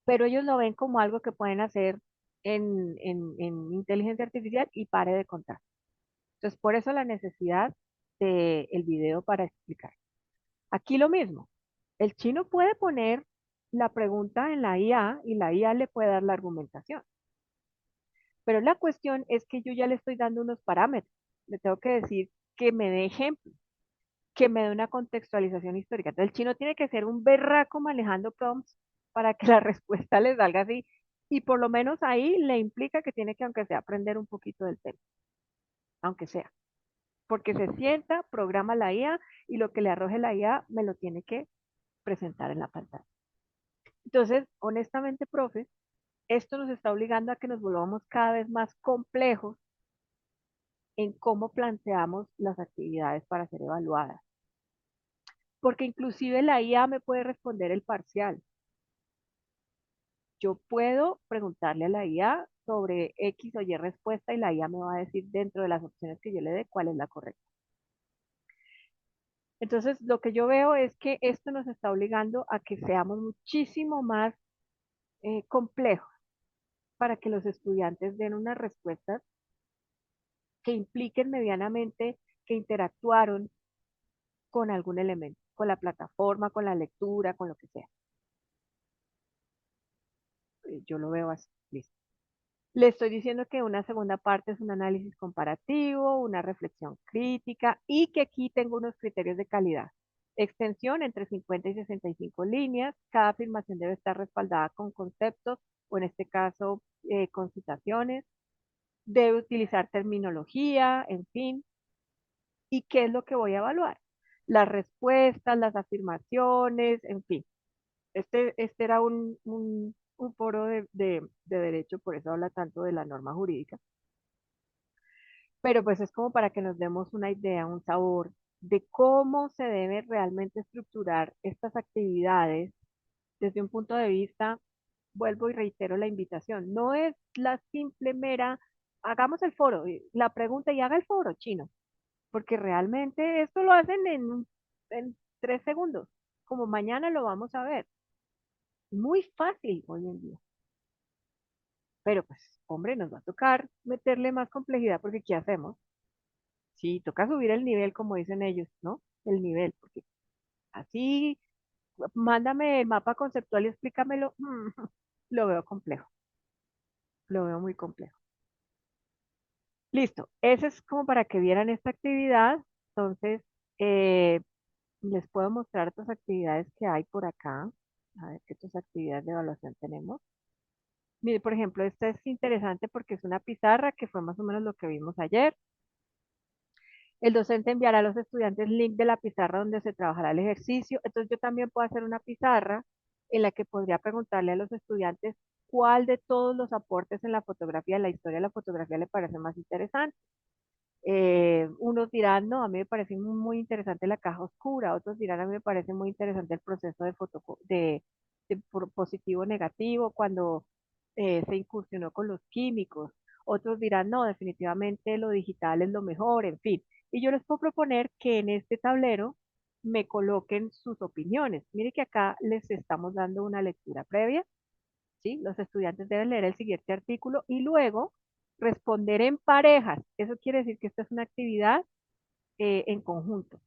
pero ellos lo ven como algo que pueden hacer en inteligencia artificial y pare de contar. Entonces, por eso la necesidad del video para explicar. Aquí lo mismo. El chino puede poner la pregunta en la IA y la IA le puede dar la argumentación. Pero la cuestión es que yo ya le estoy dando unos parámetros. Le tengo que decir que me dé ejemplos, que me dé una contextualización histórica. Entonces, el chino tiene que ser un berraco manejando prompts para que la respuesta le salga así. Y por lo menos ahí le implica que tiene que, aunque sea, aprender un poquito del tema, aunque sea. Porque se sienta, programa la IA y lo que le arroje la IA me lo tiene que presentar en la pantalla. Entonces, honestamente, profe, esto nos está obligando a que nos volvamos cada vez más complejos en cómo planteamos las actividades para ser evaluadas. Porque inclusive la IA me puede responder el parcial. Yo puedo preguntarle a la IA sobre X o Y respuesta y la IA me va a decir dentro de las opciones que yo le dé cuál es la correcta. Entonces, lo que yo veo es que esto nos está obligando a que seamos muchísimo más complejos para que los estudiantes den unas respuestas que impliquen medianamente que interactuaron con algún elemento, con la plataforma, con la lectura, con lo que sea. Yo lo veo así. Listo. Le estoy diciendo que una segunda parte es un análisis comparativo, una reflexión crítica y que aquí tengo unos criterios de calidad. Extensión entre 50 y 65 líneas. Cada afirmación debe estar respaldada con conceptos o en este caso con citaciones. Debe utilizar terminología, en fin. ¿Y qué es lo que voy a evaluar? Las respuestas, las afirmaciones, en fin. Este era un foro de derecho, por eso habla tanto de la norma jurídica, pero pues es como para que nos demos una idea, un sabor de cómo se debe realmente estructurar estas actividades desde un punto de vista, vuelvo y reitero la invitación, no es la simple mera, hagamos el foro, la pregunta y haga el foro chino, porque realmente esto lo hacen en 3 segundos, como mañana lo vamos a ver. Muy fácil hoy en día. Pero pues, hombre, nos va a tocar meterle más complejidad porque ¿qué hacemos? Sí, toca subir el nivel, como dicen ellos, ¿no? El nivel, porque así, mándame el mapa conceptual y explícamelo, lo veo complejo, lo veo muy complejo. Listo, ese es como para que vieran esta actividad. Entonces, eh, les puedo mostrar otras actividades que hay por acá. A ver qué otras actividades de evaluación tenemos. Mire, por ejemplo, esta es interesante porque es una pizarra que fue más o menos lo que vimos ayer. El docente enviará a los estudiantes link de la pizarra donde se trabajará el ejercicio. Entonces yo también puedo hacer una pizarra en la que podría preguntarle a los estudiantes cuál de todos los aportes en la fotografía, en la historia de la fotografía le parece más interesante. Unos dirán, no, a mí me parece muy interesante la caja oscura, otros dirán, a mí me parece muy interesante el proceso de positivo negativo cuando se incursionó con los químicos. Otros dirán, no, definitivamente lo digital es lo mejor, en fin. Y yo les puedo proponer que en este tablero me coloquen sus opiniones. Mire que acá les estamos dando una lectura previa, ¿sí? Los estudiantes deben leer el siguiente artículo y luego responder en parejas. Eso quiere decir que esta es una actividad en conjunto.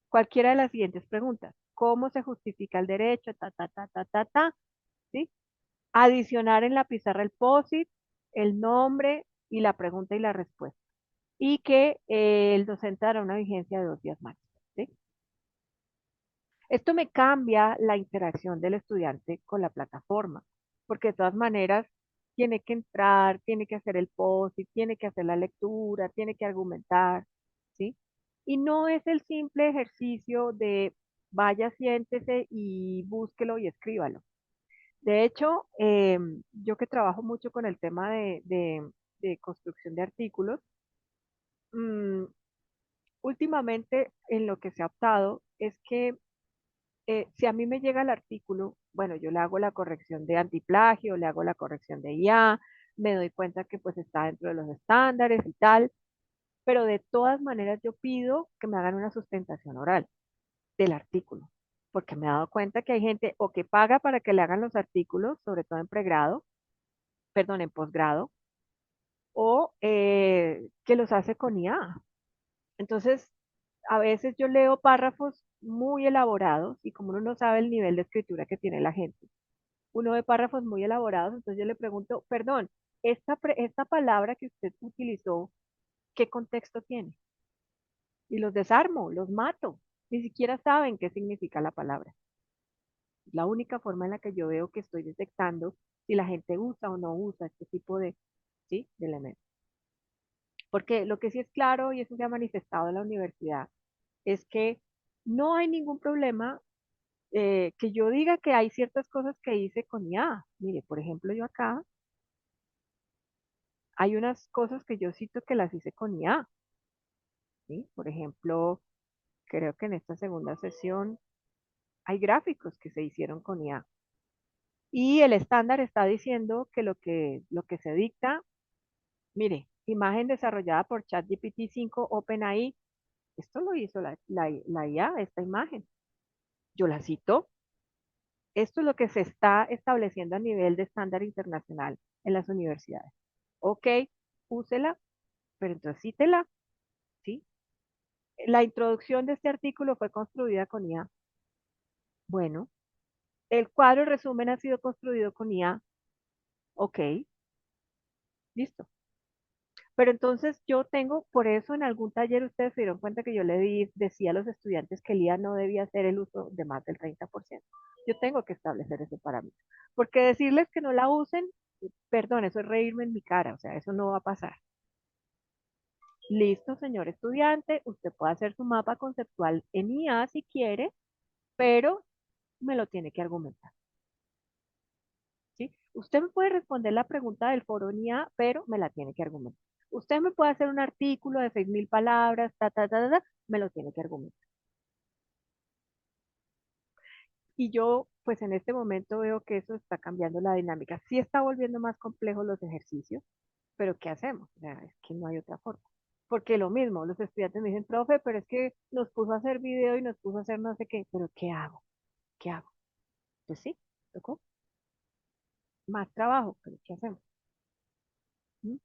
Cualquiera de las siguientes preguntas. ¿Cómo se justifica el derecho? Ta, ta, ta, ta, ta, ta, ¿sí? Adicionar en la pizarra el POSIT, el nombre y la pregunta y la respuesta. Y que el docente dará una vigencia de 2 días más, ¿sí? Esto me cambia la interacción del estudiante con la plataforma, porque de todas maneras tiene que entrar, tiene que hacer el post, tiene que hacer la lectura, tiene que argumentar, ¿sí? Y no es el simple ejercicio de vaya, siéntese y búsquelo y escríbalo. De hecho, yo que trabajo mucho con el tema de construcción de artículos, mm, últimamente en lo que se ha optado es que si a mí me llega el artículo, bueno, yo le hago la corrección de antiplagio, le hago la corrección de IA, me doy cuenta que pues está dentro de los estándares y tal, pero de todas maneras yo pido que me hagan una sustentación oral del artículo, porque me he dado cuenta que hay gente o que paga para que le hagan los artículos, sobre todo en pregrado, perdón, en posgrado, o que los hace con IA. Entonces, a veces yo leo párrafos muy elaborados y como uno no sabe el nivel de escritura que tiene la gente, uno ve párrafos muy elaborados, entonces yo le pregunto, perdón, esta palabra que usted utilizó, ¿qué contexto tiene? Y los desarmo, los mato, ni siquiera saben qué significa la palabra. Es la única forma en la que yo veo que estoy detectando si la gente usa o no usa este tipo ¿sí? de elementos. Porque lo que sí es claro, y eso se ha manifestado en la universidad, es que no hay ningún problema que yo diga que hay ciertas cosas que hice con IA. Mire, por ejemplo, yo acá hay unas cosas que yo cito que las hice con IA, ¿sí? Por ejemplo, creo que en esta segunda sesión hay gráficos que se hicieron con IA. Y el estándar está diciendo que lo que se dicta, mire, imagen desarrollada por ChatGPT 5 OpenAI, esto lo hizo la IA, esta imagen. Yo la cito. Esto es lo que se está estableciendo a nivel de estándar internacional en las universidades. Ok, úsela, pero entonces cítela, ¿sí? La introducción de este artículo fue construida con IA. Bueno, el cuadro resumen ha sido construido con IA. Ok, listo. Pero entonces yo tengo, por eso en algún taller ustedes se dieron cuenta que yo decía a los estudiantes que el IA no debía hacer el uso de más del 30%. Yo tengo que establecer ese parámetro. Porque decirles que no la usen, perdón, eso es reírme en mi cara, o sea, eso no va a pasar. Listo, señor estudiante, usted puede hacer su mapa conceptual en IA si quiere, pero me lo tiene que argumentar. ¿Sí? Usted me puede responder la pregunta del foro en IA, pero me la tiene que argumentar. Usted me puede hacer un artículo de 6.000 palabras, me lo tiene que argumentar. Y yo, pues en este momento veo que eso está cambiando la dinámica. Sí está volviendo más complejos los ejercicios, pero ¿qué hacemos? O sea, es que no hay otra forma. Porque lo mismo, los estudiantes me dicen, profe, pero es que nos puso a hacer video y nos puso a hacer no sé qué, pero ¿qué hago? ¿Qué hago? Pues sí, tocó más trabajo, pero ¿qué hacemos? ¿Mm?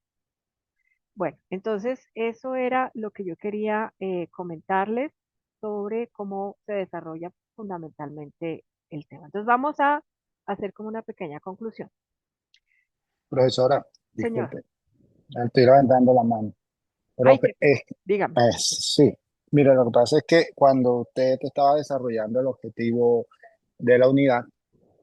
Bueno, entonces eso era lo que yo quería comentarles sobre cómo se desarrolla fundamentalmente el tema. Entonces vamos a hacer como una pequeña conclusión. Profesora, Señor, disculpe, me estoy levantando la mano. ay, Profe, dígame. sí, mire, lo que pasa es que cuando usted estaba desarrollando el objetivo de la unidad,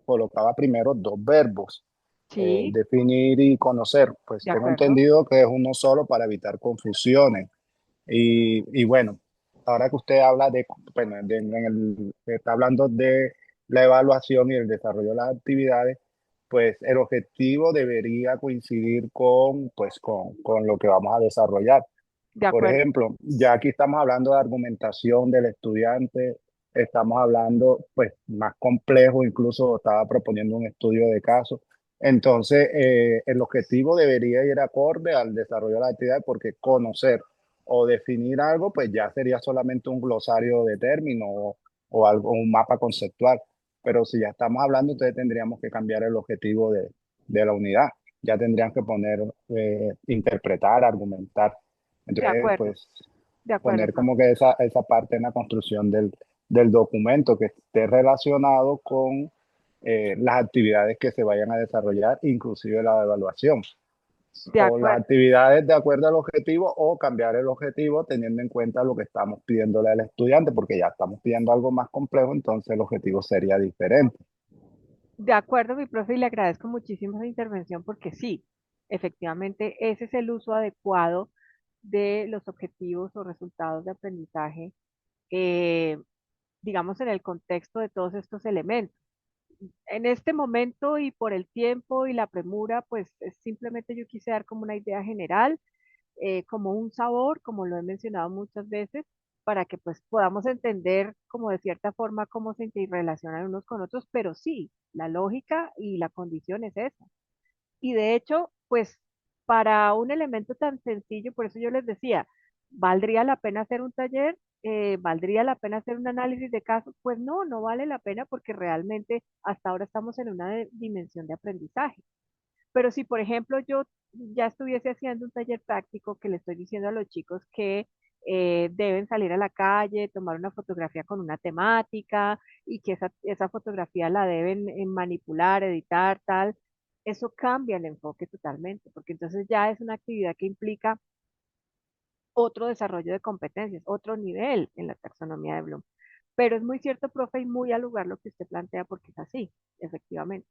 colocaba primero dos verbos, Sí, definir y conocer. Pues de tengo acuerdo. entendido que es uno solo para evitar confusiones. Y bueno, ahora que usted habla bueno, está hablando de la evaluación y el desarrollo de las actividades, pues el objetivo debería coincidir con lo que vamos a desarrollar. De Por acuerdo. ejemplo, ya aquí estamos hablando de argumentación del estudiante, estamos hablando, pues, más complejo, incluso estaba proponiendo un estudio de caso. Entonces, el objetivo debería ir acorde al desarrollo de la actividad, porque conocer o definir algo, pues ya sería solamente un glosario de términos o algo, un mapa conceptual. Pero si ya estamos hablando, entonces tendríamos que cambiar el objetivo de la unidad. Ya tendrían que poner, interpretar, argumentar. De Entonces, acuerdo. pues, De acuerdo, poner profe. como que esa parte en la construcción del documento que esté relacionado con las actividades que se vayan a desarrollar, inclusive la evaluación, De o las acuerdo. actividades de acuerdo al objetivo, o cambiar el objetivo teniendo en cuenta lo que estamos pidiéndole al estudiante, porque ya estamos pidiendo algo más complejo, entonces el objetivo sería diferente. De acuerdo, mi profe, y le agradezco muchísimo esa intervención porque sí, efectivamente, ese es el uso adecuado de los objetivos o resultados de aprendizaje, eh, digamos, en el contexto de todos estos elementos. En este momento y por el tiempo y la premura, pues simplemente yo quise dar como una idea general, como un sabor, como lo he mencionado muchas veces, para que pues podamos entender como de cierta forma cómo se interrelacionan unos con otros, pero sí, la lógica y la condición es esa. Y de hecho, pues para un elemento tan sencillo, por eso yo les decía, ¿valdría la pena hacer un taller? ¿Valdría la pena hacer un análisis de casos? Pues no, no vale la pena porque realmente hasta ahora estamos en una dimensión de aprendizaje. Pero si, por ejemplo, yo ya estuviese haciendo un taller práctico que le estoy diciendo a los chicos que deben salir a la calle, tomar una fotografía con una temática y que esa fotografía la deben manipular, editar, tal, eso cambia el enfoque totalmente, porque entonces ya es una actividad que implica otro desarrollo de competencias, otro nivel en la taxonomía de Bloom. Pero es muy cierto, profe, y muy al lugar lo que usted plantea, porque es así, efectivamente.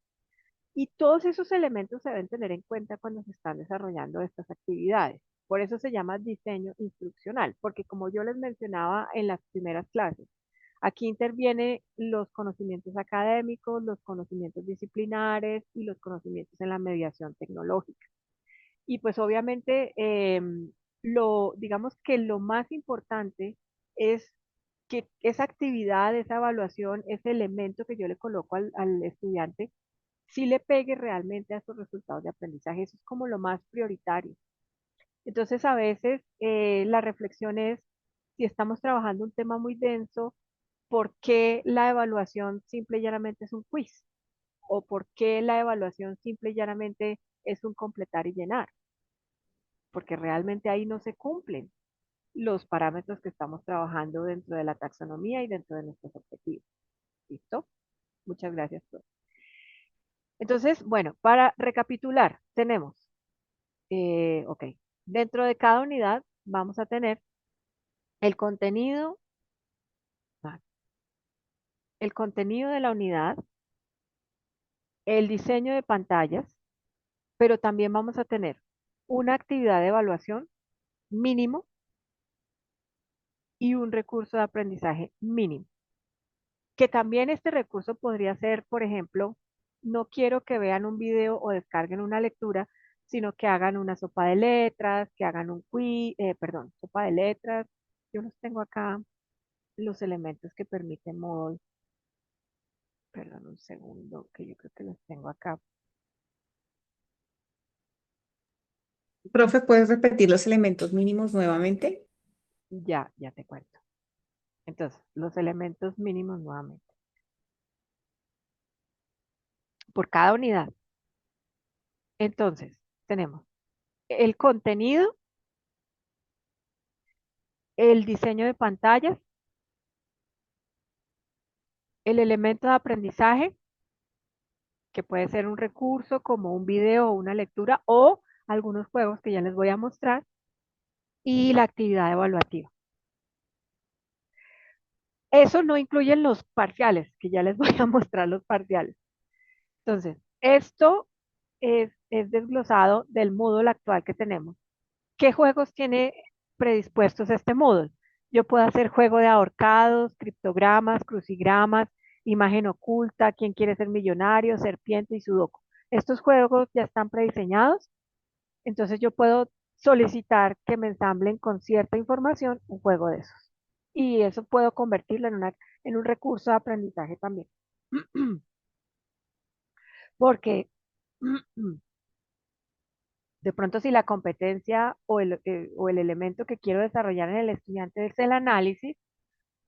Y todos esos elementos se deben tener en cuenta cuando se están desarrollando estas actividades. Por eso se llama diseño instruccional, porque como yo les mencionaba en las primeras clases, aquí intervienen los conocimientos académicos, los conocimientos disciplinares y los conocimientos en la mediación tecnológica. Y pues obviamente digamos que lo más importante es que esa actividad, esa evaluación, ese elemento que yo le coloco al estudiante, sí le pegue realmente a sus resultados de aprendizaje. Eso es como lo más prioritario. Entonces, a veces la reflexión es, si estamos trabajando un tema muy denso, ¿por qué la evaluación simple y llanamente es un quiz? ¿O por qué la evaluación simple y llanamente es un completar y llenar? Porque realmente ahí no se cumplen los parámetros que estamos trabajando dentro de la taxonomía y dentro de nuestros objetivos. ¿Listo? Muchas gracias, profe. Entonces, bueno, para recapitular, tenemos ok. Dentro de cada unidad vamos a tener el contenido, ah, el contenido de la unidad, el diseño de pantallas, pero también vamos a tener una actividad de evaluación mínimo y un recurso de aprendizaje mínimo. Que también este recurso podría ser, por ejemplo, no quiero que vean un video o descarguen una lectura, sino que hagan una sopa de letras, que hagan un quiz, perdón, sopa de letras. Yo los tengo acá los elementos que permiten Moodle. Perdón, un segundo, que yo creo que los tengo acá. Profe, ¿puedes repetir los elementos mínimos nuevamente? Ya, ya te cuento. Entonces, los elementos mínimos nuevamente. Por cada unidad. Entonces, tenemos el contenido, el diseño de pantallas, el elemento de aprendizaje, que puede ser un recurso como un video o una lectura o algunos juegos que ya les voy a mostrar, y la actividad evaluativa. Eso no incluye los parciales, que ya les voy a mostrar los parciales. Entonces, esto es desglosado del Moodle actual que tenemos. ¿Qué juegos tiene predispuestos este Moodle? Yo puedo hacer juego de ahorcados, criptogramas, crucigramas, imagen oculta, quién quiere ser millonario, serpiente y sudoku. Estos juegos ya están prediseñados, entonces yo puedo solicitar que me ensamblen con cierta información un juego de esos. Y eso puedo convertirlo en un recurso de aprendizaje también. Porque de pronto si la competencia o el elemento que quiero desarrollar en el estudiante es el análisis,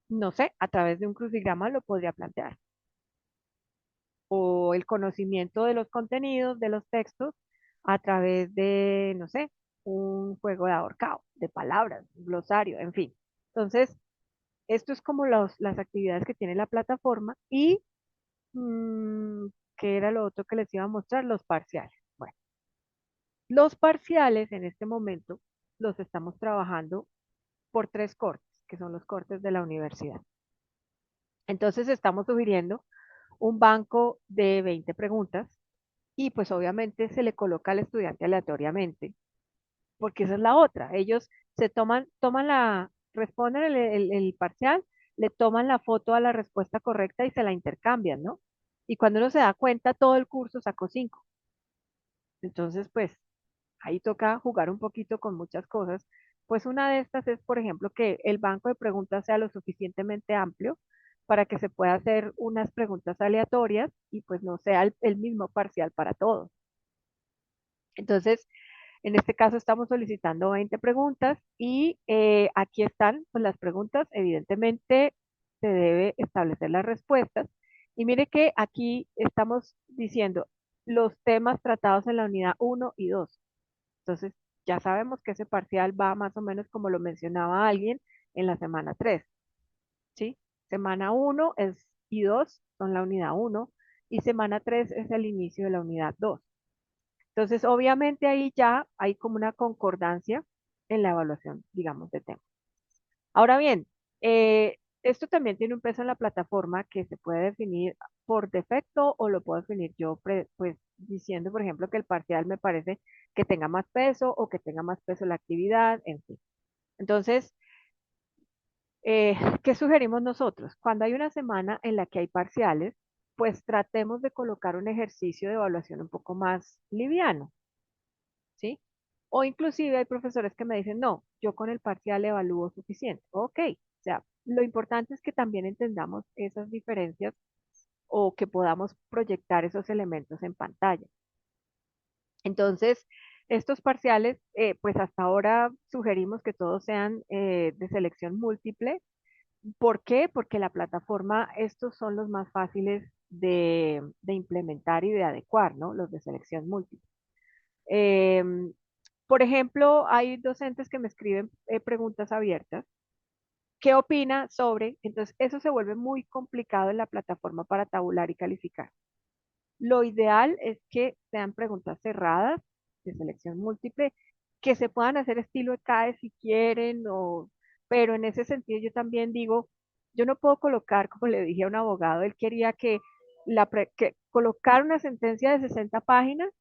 no sé, a través de un crucigrama lo podría plantear. O el conocimiento de los contenidos, de los textos, a través de, no sé, un juego de ahorcado, de palabras, un glosario, en fin. Entonces, esto es como las actividades que tiene la plataforma y, mm, ¿qué era lo otro que les iba a mostrar? Los parciales. Bueno, los parciales en este momento los estamos trabajando por 3 cortes, que son los cortes de la universidad. Entonces, estamos sugiriendo un banco de 20 preguntas y pues obviamente se le coloca al estudiante aleatoriamente, porque esa es la otra. Ellos responden el parcial, le toman la foto a la respuesta correcta y se la intercambian, ¿no? Y cuando uno se da cuenta, todo el curso sacó 5. Entonces, pues ahí toca jugar un poquito con muchas cosas. Pues una de estas es, por ejemplo, que el banco de preguntas sea lo suficientemente amplio para que se pueda hacer unas preguntas aleatorias y pues no sea el mismo parcial para todos. Entonces, en este caso estamos solicitando 20 preguntas y aquí están pues, las preguntas. Evidentemente se debe establecer las respuestas. Y mire que aquí estamos diciendo los temas tratados en la unidad 1 y 2. Entonces, ya sabemos que ese parcial va más o menos como lo mencionaba alguien en la semana 3, ¿sí? Semana 1 y 2 son la unidad 1 y semana 3 es el inicio de la unidad 2. Entonces, obviamente ahí ya hay como una concordancia en la evaluación, digamos, de tema. Ahora bien, esto también tiene un peso en la plataforma que se puede definir por defecto o lo puedo definir yo, pues, diciendo, por ejemplo, que el parcial me parece que tenga más peso o que tenga más peso la actividad, en fin. Entonces, ¿qué sugerimos nosotros? Cuando hay una semana en la que hay parciales, pues tratemos de colocar un ejercicio de evaluación un poco más liviano. ¿Sí? O inclusive hay profesores que me dicen, no, yo con el parcial evalúo suficiente. Ok, o sea, lo importante es que también entendamos esas diferencias o que podamos proyectar esos elementos en pantalla. Entonces, estos parciales, pues hasta ahora sugerimos que todos sean de selección múltiple. ¿Por qué? Porque la plataforma, estos son los más fáciles de implementar y de adecuar, ¿no? Los de selección múltiple. Em, por ejemplo, hay docentes que me escriben preguntas abiertas. ¿Qué opina sobre? Entonces, eso se vuelve muy complicado en la plataforma para tabular y calificar. Lo ideal es que sean preguntas cerradas, de selección múltiple, que se puedan hacer estilo ECAE si quieren, pero en ese sentido yo también digo, yo no puedo colocar, como le dije a un abogado, él quería que colocar una sentencia de 60 páginas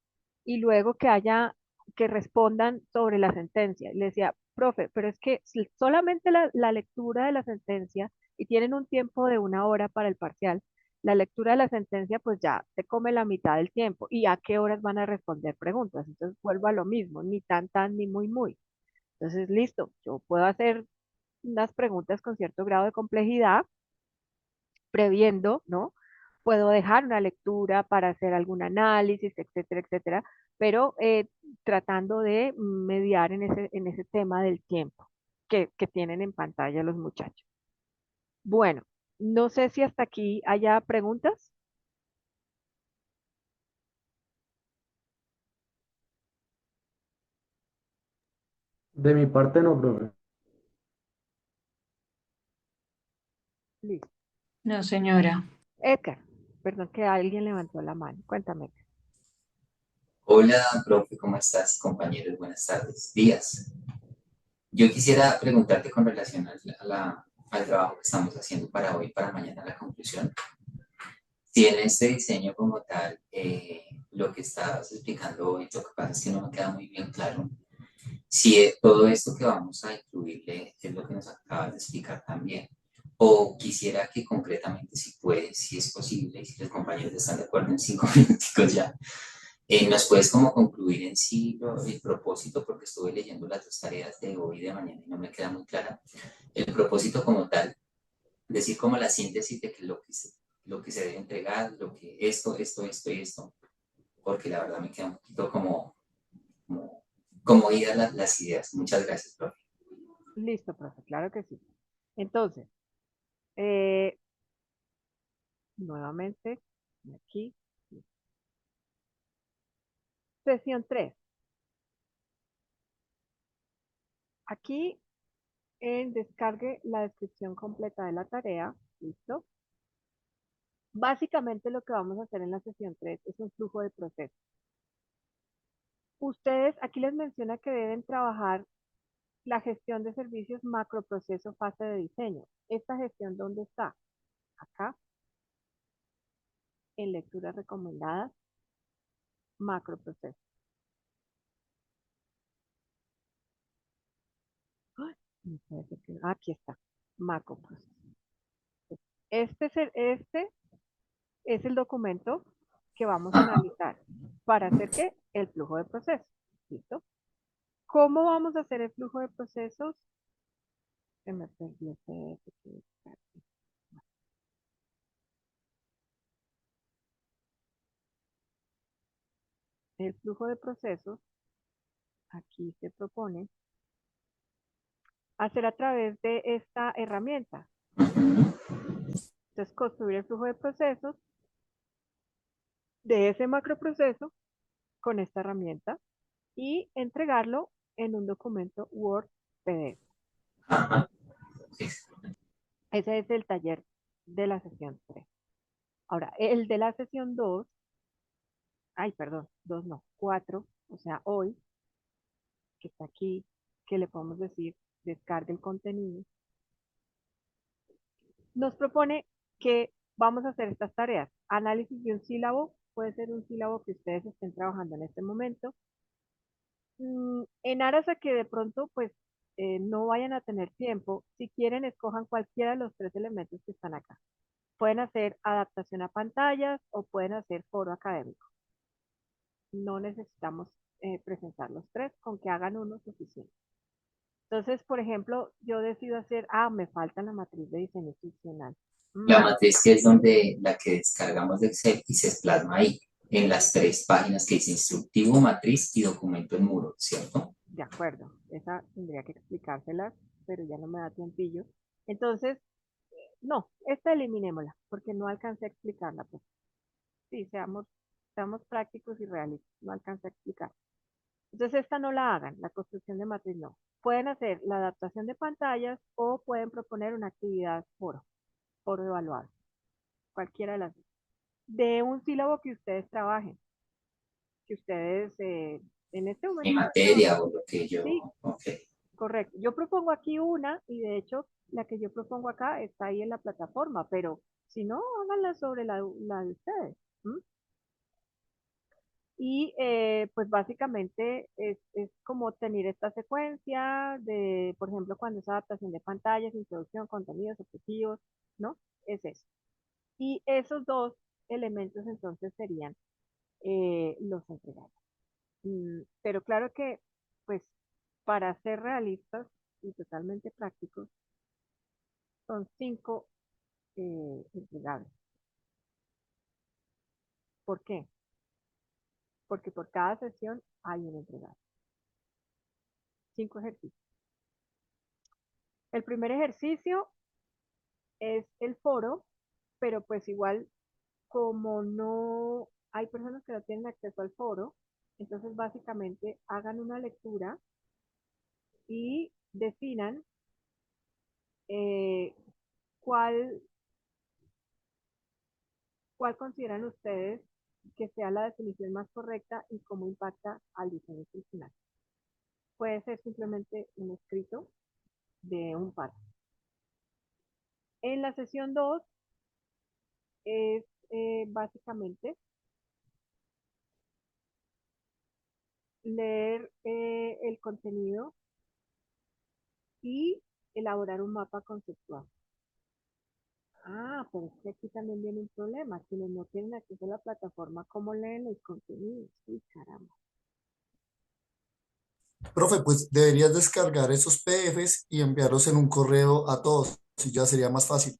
y luego que respondan sobre la sentencia. Le decía, profe, pero es que si solamente la lectura de la sentencia y tienen un tiempo de 1 hora para el parcial, la lectura de la sentencia pues ya te come la mitad del tiempo. ¿Y a qué horas van a responder preguntas? Entonces vuelvo a lo mismo, ni tan tan ni muy muy. Entonces, listo, yo puedo hacer unas preguntas con cierto grado de complejidad, previendo, ¿no? Puedo dejar una lectura para hacer algún análisis, etcétera, etcétera, pero tratando de mediar en ese tema del tiempo que tienen en pantalla los muchachos. Bueno, no sé si hasta aquí haya preguntas. De mi parte no, profe. Listo. No, señora. Edgar, perdón que alguien levantó la mano. Cuéntame. Hola, profe, ¿cómo estás? Compañeros, buenas tardes, días. Yo quisiera preguntarte con relación al trabajo que estamos haciendo para hoy, para mañana, la conclusión. Si en este diseño como tal, lo que estabas explicando hoy, lo que pasa es que no me queda muy bien claro, si todo esto que vamos a incluirle es lo que nos acabas de explicar también. O quisiera que concretamente, si puedes, si es posible, y si los compañeros están de acuerdo en 5 minuticos ya, ¿Nos puedes como concluir en sí el propósito? Porque estuve leyendo las dos tareas de hoy y de mañana y no me queda muy clara. El propósito como tal, decir como la síntesis de que lo que se debe entregar, lo que esto y esto, porque la verdad me queda un poquito como, como ir a las ideas. Muchas gracias, profe. Listo, profe, claro que sí. Entonces, eh, nuevamente, aquí, sesión 3. Aquí descargue la descripción completa de la tarea. Listo. Básicamente lo que vamos a hacer en la sesión 3 es un flujo de proceso. Ustedes, aquí les menciona que deben trabajar la gestión de servicios macroproceso fase de diseño. ¿Esta gestión dónde está? Acá, en lecturas recomendadas, macroproceso. ¡Ay! No puede ser aquí está, macroproceso. Este es el documento que vamos a analizar para hacer ¿qué? El flujo de procesos. ¿Listo? ¿Cómo vamos a hacer el flujo de procesos? Se me perdió el flujo de procesos. Aquí se propone hacer a través de esta herramienta. Entonces, construir el flujo de procesos de ese macroproceso con esta herramienta y entregarlo en un documento Word PDF. Ese es el taller de la sesión 3. Ahora, el de la sesión 2, ay, perdón, 2 no, 4, o sea, hoy, que está aquí, que le podemos decir, descargue el contenido, nos propone que vamos a hacer estas tareas. Análisis de un sílabo, puede ser un sílabo que ustedes estén trabajando en este momento. En aras a que de pronto, pues, no vayan a tener tiempo, si quieren, escojan cualquiera de los 3 elementos que están acá. Pueden hacer adaptación a pantallas o pueden hacer foro académico. No necesitamos presentar los 3, con que hagan uno es suficiente. Entonces, por ejemplo, yo decido hacer, me falta la matriz de diseño institucional. La matriz que es donde la que descargamos de Excel y se plasma ahí, en las 3 páginas que dice instructivo, matriz y documento en muro, ¿cierto? De acuerdo, esa tendría que explicárselas, pero ya no me da tiempillo. Entonces, no, esta eliminémosla, porque no alcancé a explicarla. Pues. Sí, seamos prácticos y realistas, no alcancé a explicar. Entonces, esta no la hagan, la construcción de matriz no. Pueden hacer la adaptación de pantallas o pueden proponer una actividad foro evaluado, cualquiera de las dos. De un sílabo que ustedes trabajen, que ustedes en este En momento, materia o lo que sí, yo, ok. correcto. Yo propongo aquí una y de hecho la que yo propongo acá está ahí en la plataforma, pero si no, háganla sobre la de ustedes. ¿M? Y pues básicamente es como tener esta secuencia de, por ejemplo, cuando es adaptación de pantallas, introducción, contenidos, objetivos, ¿no? Es eso. Y esos dos elementos entonces serían los entregados. Pero claro que, pues, para ser realistas y totalmente prácticos, son 5 entregables. ¿Por qué? Porque por cada sesión hay un entregable. 5 ejercicios. El primer ejercicio es el foro, pero pues igual como no hay personas que no tienen acceso al foro, entonces básicamente hagan una lectura y definan eh, cuál, cuál consideran ustedes que sea la definición más correcta y cómo impacta al diseño institucional. Puede ser simplemente un escrito de un párrafo. En la sesión 2 es básicamente leer el contenido y elaborar un mapa conceptual. Ah, pero es que aquí también viene un problema. Quienes no tienen acceso a la plataforma, ¿cómo leen los contenidos? Sí, caramba. Profe, pues deberías descargar esos PDFs y enviarlos en un correo a todos, y ya sería más fácil.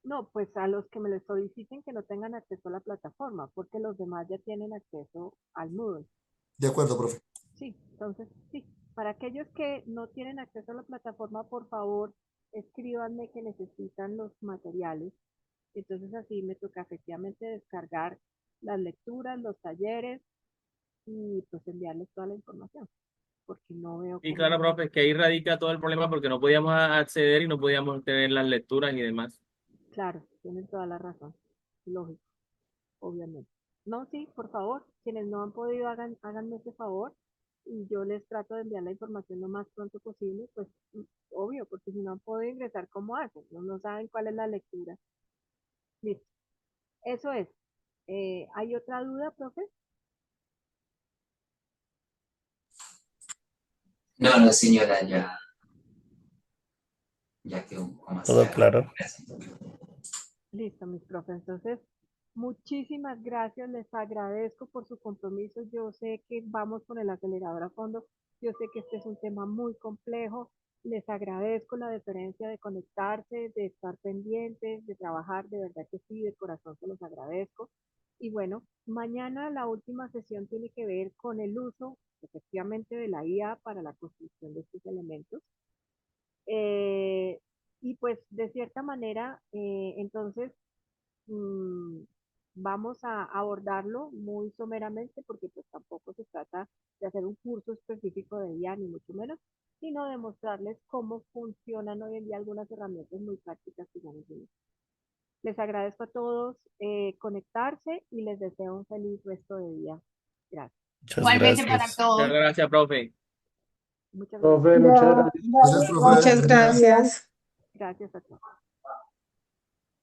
No, pues a los que me lo soliciten que no tengan acceso a la plataforma, porque los demás ya tienen acceso al Moodle. De acuerdo, profe. Sí, entonces sí. Para aquellos que no tienen acceso a la plataforma, por favor, escríbanme que necesitan los materiales. Entonces así me toca efectivamente descargar las lecturas, los talleres y pues enviarles toda la información, porque no veo Y cómo. claro, profe, es que ahí radica todo el problema porque no podíamos acceder y no podíamos tener las lecturas y demás. Claro, tienen toda la razón. Lógico, obviamente. No, sí, por favor, quienes no han podido, háganme ese favor y yo les trato de enviar la información lo más pronto posible, pues obvio, porque si no han podido ingresar, ¿cómo hacen? No saben cuál es la lectura. Listo, eso es. ¿Hay otra duda, profe? No, no, señora, ya quedó un poco más Todo claro. claro. Gracias. Listo, mis profes. Entonces, muchísimas gracias. Les agradezco por su compromiso. Yo sé que vamos con el acelerador a fondo. Yo sé que este es un tema muy complejo. Les agradezco la deferencia de conectarse, de estar pendientes, de trabajar. De verdad que sí, de corazón se los agradezco. Y bueno, mañana la última sesión tiene que ver con el uso efectivamente de la IA para la construcción de estos elementos. Eh, y pues de cierta manera, entonces mm, vamos a abordarlo muy someramente porque pues tampoco se trata de hacer un curso específico de IA ni mucho menos, sino de mostrarles cómo funcionan hoy en día algunas herramientas muy prácticas que ya nos tienen. Les agradezco a todos conectarse y les deseo un feliz resto de día. Gracias. Muchas Igualmente para gracias. Muchas todos. gracias, profe. Muchas gracias. Profe, muchas gracias. Gracias, Gracias, profe. Muchas buenos días. gracias. Gracias a todos.